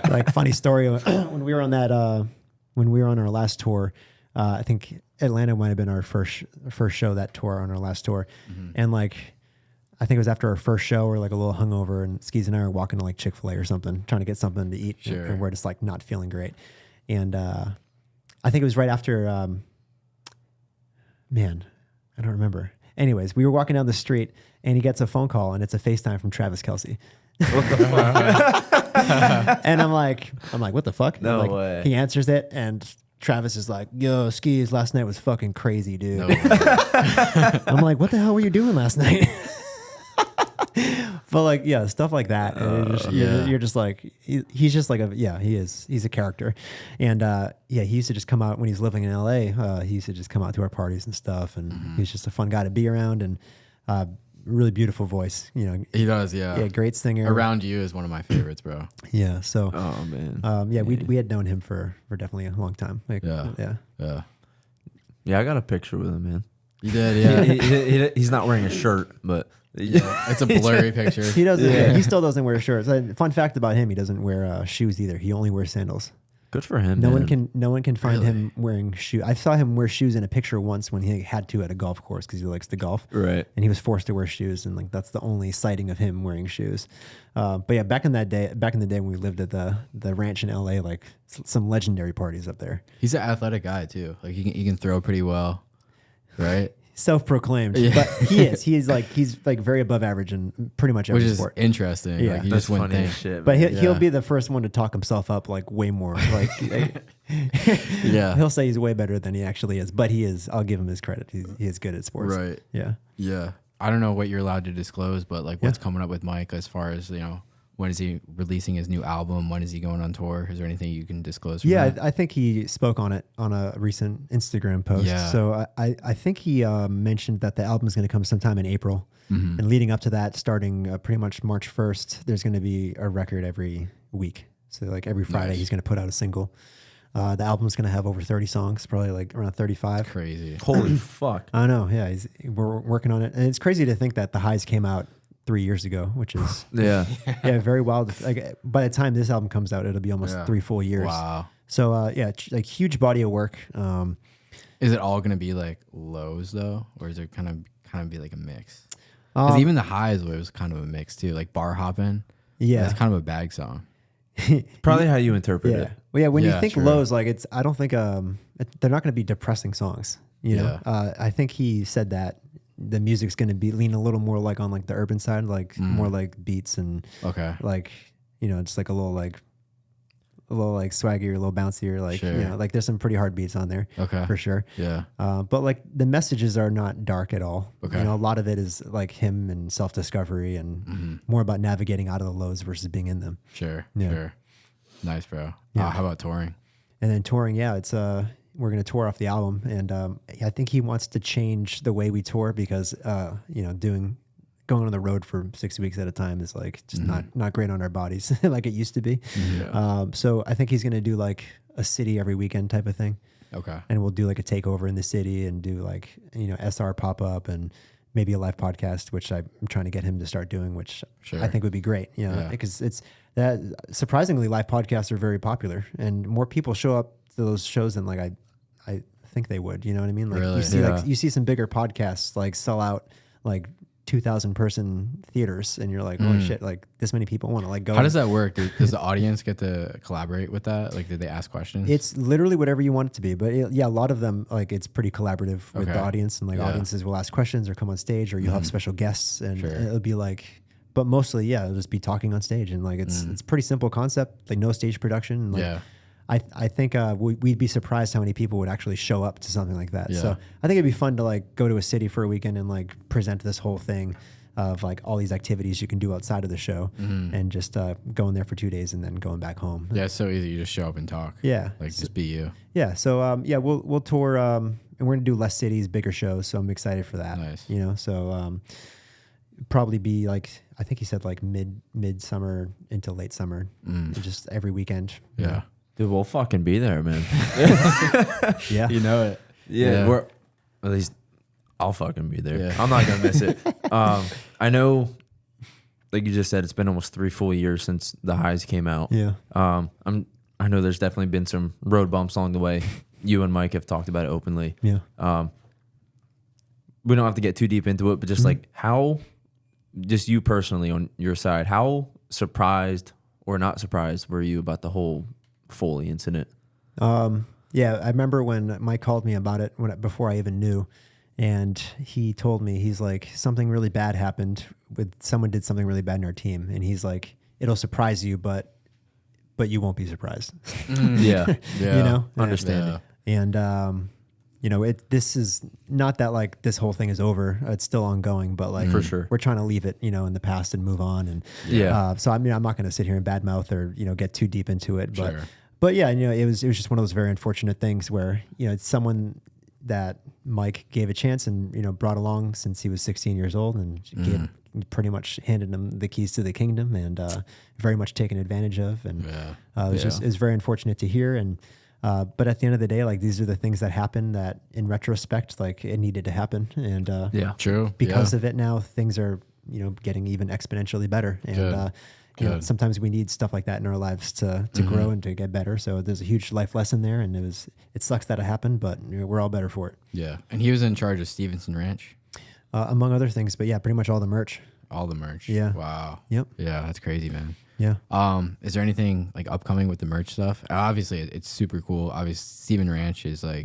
Like funny story when we were on our last tour. I think Atlanta might have been our first show that tour on our last tour, and like I think it was after our first show, we're like a little hungover, and Skis and I are walking to like Chick-fil-A or something, trying to get something to eat, and we're just like not feeling great, and I think it was right after. I don't remember. Anyways, we were walking down the street and he gets a phone call and it's a FaceTime from Travis Kelce. What the fuck? And I'm like, what the fuck? No way. He answers it and Travis is like, yo, Skis, last night was fucking crazy, dude. No I'm like, what the hell were you doing last night? But like, yeah, stuff like that. You're just like, he's just like he's a character. And he used to just come out when he was living in LA. He used to just come out to our parties and stuff. And he's just a fun guy to be around, and really beautiful voice. He does. Yeah. Yeah. Great singer. Around You is one of my favorites, bro. Yeah. So, oh man. We had known him for definitely a long time. Like, yeah. I got a picture with him, man. You did, yeah. He's not wearing a shirt, but it's a blurry picture. He doesn't. Yeah. He still doesn't wear shirts. Fun fact about him: he doesn't wear shoes either. He only wears sandals. Good for him. No one can find him wearing shoes. I saw him wear shoes in a picture once when he had to at a golf course because he likes to golf. Right. And he was forced to wear shoes, and like that's the only sighting of him wearing shoes. But yeah, back in the day when we lived at the ranch in LA, like some legendary parties up there. He's an athletic guy too. Like he can throw pretty well, right? Self-proclaimed, but he's like very above average in pretty much every sport. Which is interesting. Yeah, like, he that's just went funny as shit. But he'll be the first one to talk himself up like way more. Like, he'll say he's way better than he actually is. But he is. I'll give him his credit. He is good at sports. Right. Yeah. Yeah. I don't know what you're allowed to disclose, but like what's coming up with Mike as far as when is he releasing his new album? When is he going on tour? Is there anything you can disclose? I think he spoke on it on a recent Instagram post. Yeah. So I think he mentioned that the album is going to come sometime in April. And leading up to that, starting pretty much March 1st, there's going to be a record every week. So like every Friday, he's going to put out a single. The album's going to have over 30 songs, probably like around 35. Crazy. Holy fuck. I know. Yeah. We're working on it. And it's crazy to think that The Highs came out 3 years ago, which is very wild. Like by the time this album comes out, it'll be almost 3 full years. Wow. So like huge body of work. Is it all gonna be like lows though, or is there kind of be like a mix? Because even The Highs was kind of a mix too, like Bar Hoppin'. Yeah, it's kind of a bag song. Probably how you interpret it. Well, yeah. When you think lows, like I don't think they're not gonna be depressing songs. You know, I think he said that. The music's going to be lean a little more like on like the urban side, like more like beats and like, just like a little like swaggier, a little bouncier, like, like there's some pretty hard beats on there for sure. Yeah. But like the messages are not dark at all. Okay. A lot of it is like him and self-discovery and more about navigating out of the lows versus being in them. Sure. Yeah. Sure. Nice, bro. Yeah. How about touring? And then touring, it's we're going to tour off the album, and I think he wants to change the way we tour because going on the road for 6 weeks at a time is like just not great on our bodies like it used to be. So I think he's going to do like a city every weekend type of thing. Okay. And we'll do like a takeover in the city and do like SR pop up and maybe a live podcast, which I'm trying to get him to start doing, which I think would be great. Because it's that surprisingly live podcasts are very popular and more people show up those shows than like I think they would. You know what I mean? Like Really? you see you see some bigger podcasts like sell out like 2,000 person theaters, and you're like, oh shit, like this many people want to like go. How does that work? Does the audience get to collaborate with that? Like, did they ask questions? It's literally whatever you want it to be, but yeah, a lot of them like it's pretty collaborative with the audience, and like audiences will ask questions or come on stage, or you'll have special guests, and it'll be like, but mostly it'll just be talking on stage, and like it's pretty simple concept, like no stage production. And, like, I think we'd be surprised how many people would actually show up to something like that. So I think it'd be fun to like go to a city for a weekend and like present this whole thing of like all these activities you can do outside of the show, and just going there for 2 days and then going back home. Yeah, it's so easy. You just show up and talk. Yeah. Like just be you. Yeah. So we'll tour, and we're gonna do less cities, bigger shows. So I'm excited for that. Nice. You know, so probably be like, I think he said like mid-summer into late summer, just every weekend. Yeah. Dude, we'll fucking be there, man. Yeah. You know it. Yeah. We're, at least I'll fucking be there. Yeah. I'm not gonna miss it. I know, like you just said, it's been almost 3 full years since the Highs came out. Yeah. I know there's definitely been some road bumps along the way. You and Mike have talked about it openly. Yeah. We don't have to get too deep into it, but just like how, just you personally on your side, how surprised or not surprised were you about the whole Foley incident? Yeah, I remember when Mike called me about it before I even knew, and he told me, he's like, something really bad happened with someone did something really bad in our team, and he's like, it'll surprise you, but you won't be surprised. Yeah. You know, Understanding. And you know, this is not that like this whole thing is over. It's still ongoing, but like For sure. we're trying to leave it, you know, in the past and move on. And so I mean, I'm not going to sit here and badmouth or, you know, get too deep into it, but yeah, you know, it was just one of those very unfortunate things where, you know, it's someone that Mike gave a chance and, you know, brought along since he was 16 years old, and pretty much handed him the keys to the kingdom, and very much taken advantage of. And it was very unfortunate to hear. And but at the end of the day, like, these are the things that happen that in retrospect, like, it needed to happen. And True. because of it now, things are, you know, getting even exponentially better. And you know, sometimes we need stuff like that in our lives to grow and to get better. So there's a huge life lesson there, and it sucks that it happened, but you know, we're all better for it. Yeah. And he was in charge of Stevenson Ranch? Among other things, but yeah, pretty much all the merch. All the merch. Yeah. Wow. Yep. Yeah, that's crazy, man. Yeah. Is there anything like upcoming with the merch stuff? Obviously, it's super cool. Obviously, Steven Ranch is like,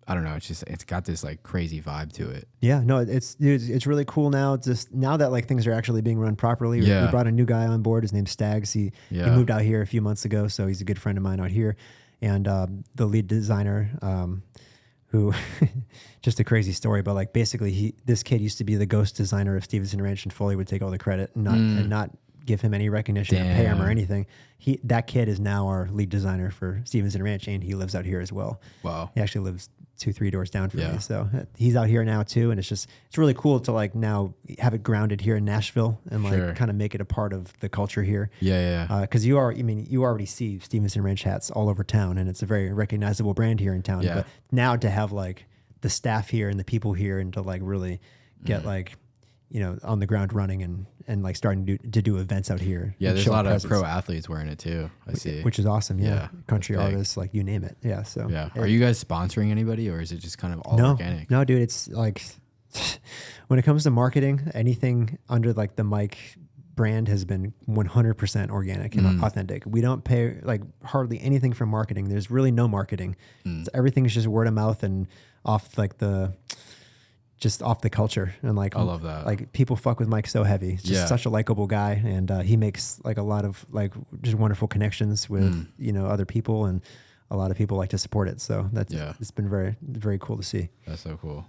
I don't know. It's got this like crazy vibe to it. Yeah. No, it's really cool now. Just now that like things are actually being run properly. Yeah. We brought a new guy on board. His name's Stags. He moved out here a few months ago, so he's a good friend of mine out here. And the lead designer, who just a crazy story, but like basically this kid used to be the ghost designer of Stevenson Ranch, and Foley would take all the credit and not give him any recognition or pay him or anything. That kid is now our lead designer for Stevenson Ranch, and he lives out here as well. Wow. He actually lives 2-3 doors down from me. So he's out here now too. And it's really cool to like now have it grounded here in Nashville and like kind of make it a part of the culture here. Yeah. Cause you already see Stevenson Ranch hats all over town, and it's a very recognizable brand here in town. Yeah. But now to have like the staff here and the people here, and to like really get like, you know, on the ground running and like starting to do events out here. Yeah, there's a lot of pro athletes wearing it too. I see. Which is awesome. Yeah. Country That's big. artists, like you name it. Yeah. So yeah. Are you guys sponsoring anybody, or is it just kind of all organic? No, dude, it's like when it comes to marketing, anything under like the Mike brand has been 100% organic and authentic. We don't pay like hardly anything for marketing. There's really no marketing. Everything's just word of mouth and off like just off the culture. And like, I love that. Like, people fuck with Mike so heavy. He's just such a likable guy. And he makes like a lot of like just wonderful connections with, you know, other people, and a lot of people like to support it. So it's been very, very cool to see. That's so cool.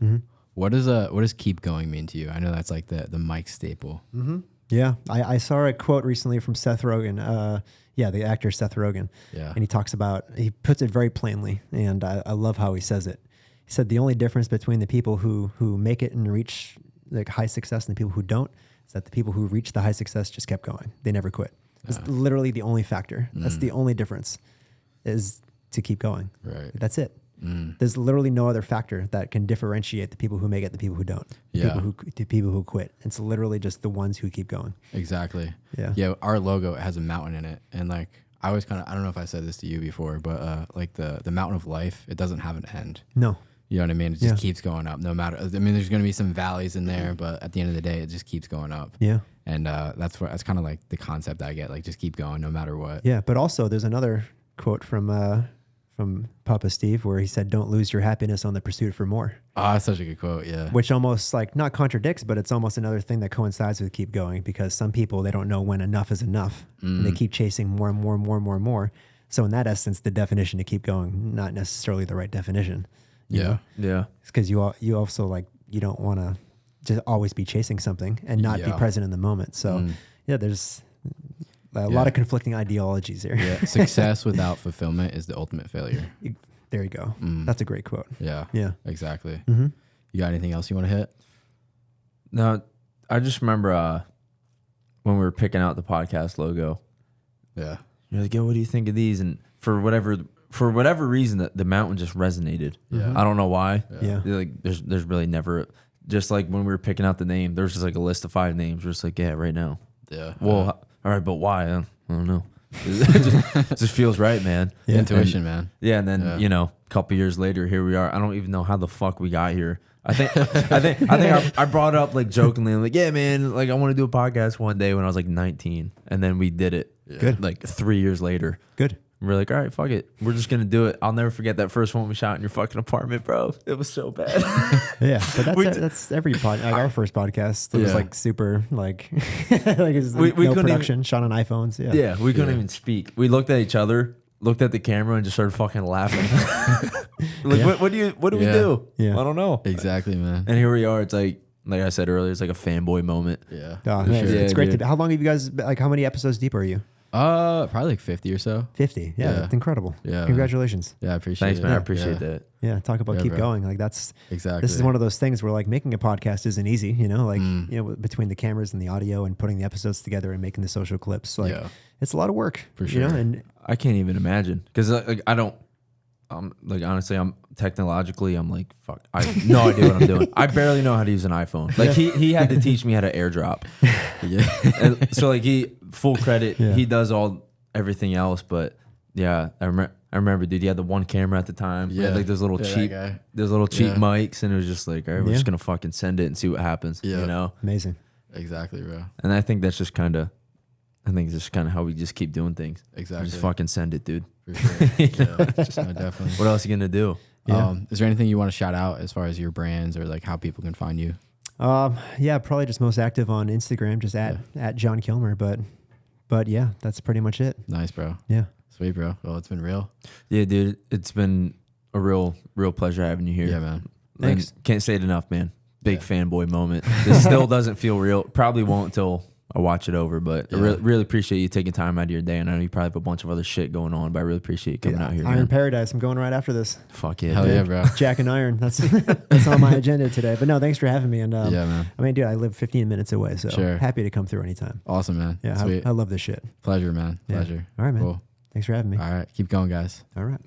What does keep going mean to you? I know that's like the Mike staple. Yeah. I saw a quote recently from Seth Rogen. The actor Seth Rogen. Yeah. And he puts it very plainly. And I love how he says it. He said the only difference between the people who make it and reach like high success and the people who don't is that the people who reach the high success just kept going. They never quit. It's literally the only factor. That's the only difference, is to keep going. Right. That's it. There's literally no other factor that can differentiate the people who make it, the people who don't, the people who quit. It's literally just the ones who keep going. Exactly. Yeah. Yeah. Our logo has a mountain in it, and like I always kind of, I don't know if I said this to you before, but like the mountain of life, it doesn't have an end. No. You know what I mean? It just keeps going up no matter, I mean, there's going to be some valleys in there, but at the end of the day, it just keeps going up. Yeah. And that's kind of like the concept I get, like just keep going no matter what. Yeah. But also there's another quote from Papa Steve where he said, "Don't lose your happiness on the pursuit for more." Ah, that's such a good quote. Yeah. Which almost like not contradicts, but it's almost another thing that coincides with keep going, because some people, they don't know when enough is enough and they keep chasing more and more and more and more and more. So in that essence, the definition to keep going, not necessarily the right definition. You know? Yeah. It's because you also like, you don't want to just always be chasing something and not be present in the moment. So yeah, there's a lot of conflicting ideologies here. Yeah. Success without fulfillment is the ultimate failure. There you go. That's a great quote. Yeah. Yeah. Exactly. Mm-hmm. You got anything else you want to hit? No, I just remember when we were picking out the podcast logo. Yeah. You're like, yo, what do you think of these? And for whatever reason, the mountain just resonated. Yeah. I don't know why. Yeah. Like there's really never, just like when we were picking out the name, there's just like a list of 5 names. We're just like, yeah, right now. Yeah. Well, all right, but why? I don't know. It just feels right, man. Yeah. Intuition, man. Yeah, and then a couple years later, here we are. I don't even know how the fuck we got here. I think I brought up like jokingly, like, yeah, man, like I want to do a podcast one day when I was like 19, and then we did it. Good. Like 3 years later. Good. We're like, all right, fuck it. We're just going to do it. I'll never forget that first one we shot in your fucking apartment, bro. It was so bad. Yeah, but that's every like our first podcast. It was like super like it's We no couldn't production, shot on iPhones. Yeah. Yeah, we couldn't even speak. We looked at each other, looked at the camera, and just started fucking laughing. Like, what do we do? Yeah. I don't know. Exactly, man. And here we are. It's like I said earlier, it's like a fanboy moment. Yeah. Oh, For man, sure. it's great dude. to be. How long have you guys, like, how many episodes deep are you? Probably like 50 or so. 50. Yeah, Yeah. that's incredible. Yeah, Congratulations. Yeah, I appreciate Thanks, it. man. I Yeah. appreciate that. Yeah, talk about Yeah, keep bro. going. Like that's Exactly. This is one of those things where like making a podcast isn't easy, you know, like between the cameras and the audio and putting the episodes together and making the social clips, like it's a lot of work. For You know? sure. And I can't even imagine because like I don't. Like honestly, I'm technologically, I'm like fuck. I have no idea what I'm doing. I barely know how to use an iPhone. Like he had to teach me how to AirDrop. Yeah. And so like full credit. Yeah. He does everything else, but yeah, I remember, dude. He had the one camera at the time. He had like those little cheap mics, and it was just like, all right, we're just gonna fucking send it and see what happens. Yeah. You know, amazing. Exactly, bro. and I think that's just kind of, how we just keep doing things. Exactly. Just fucking send it, dude. For sure. Yeah, no, definitely. What else are you gonna do? Yeah. Is there anything you want to shout out as far as your brands or like how people can find you? Yeah, probably just most active on Instagram, just at Jon Kilmer, but yeah, that's pretty much it. Nice, bro. Yeah. Sweet, bro. Well, it's been real. Yeah, dude. It's been a real pleasure having you here. Yeah, man. Thanks. And can't say it enough, man. Big fanboy moment. This still doesn't feel real. Probably won't until I watch it over, but I really appreciate you taking time out of your day. And I know you probably have a bunch of other shit going on, but I really appreciate you coming out here, Iron man. Paradise. I'm going right after this. Fuck yeah. Hell dude. yeah, bro. Jack and Iron. That's on my agenda today. But no, thanks for having me. And Yeah, man. I mean, dude, I live 15 minutes away, so Sure. happy to come through anytime. Awesome, man. Yeah, Sweet. I love this shit. Pleasure, man. Yeah. Pleasure. All right, man. Cool. Thanks for having me. All right. Keep going, guys. All right.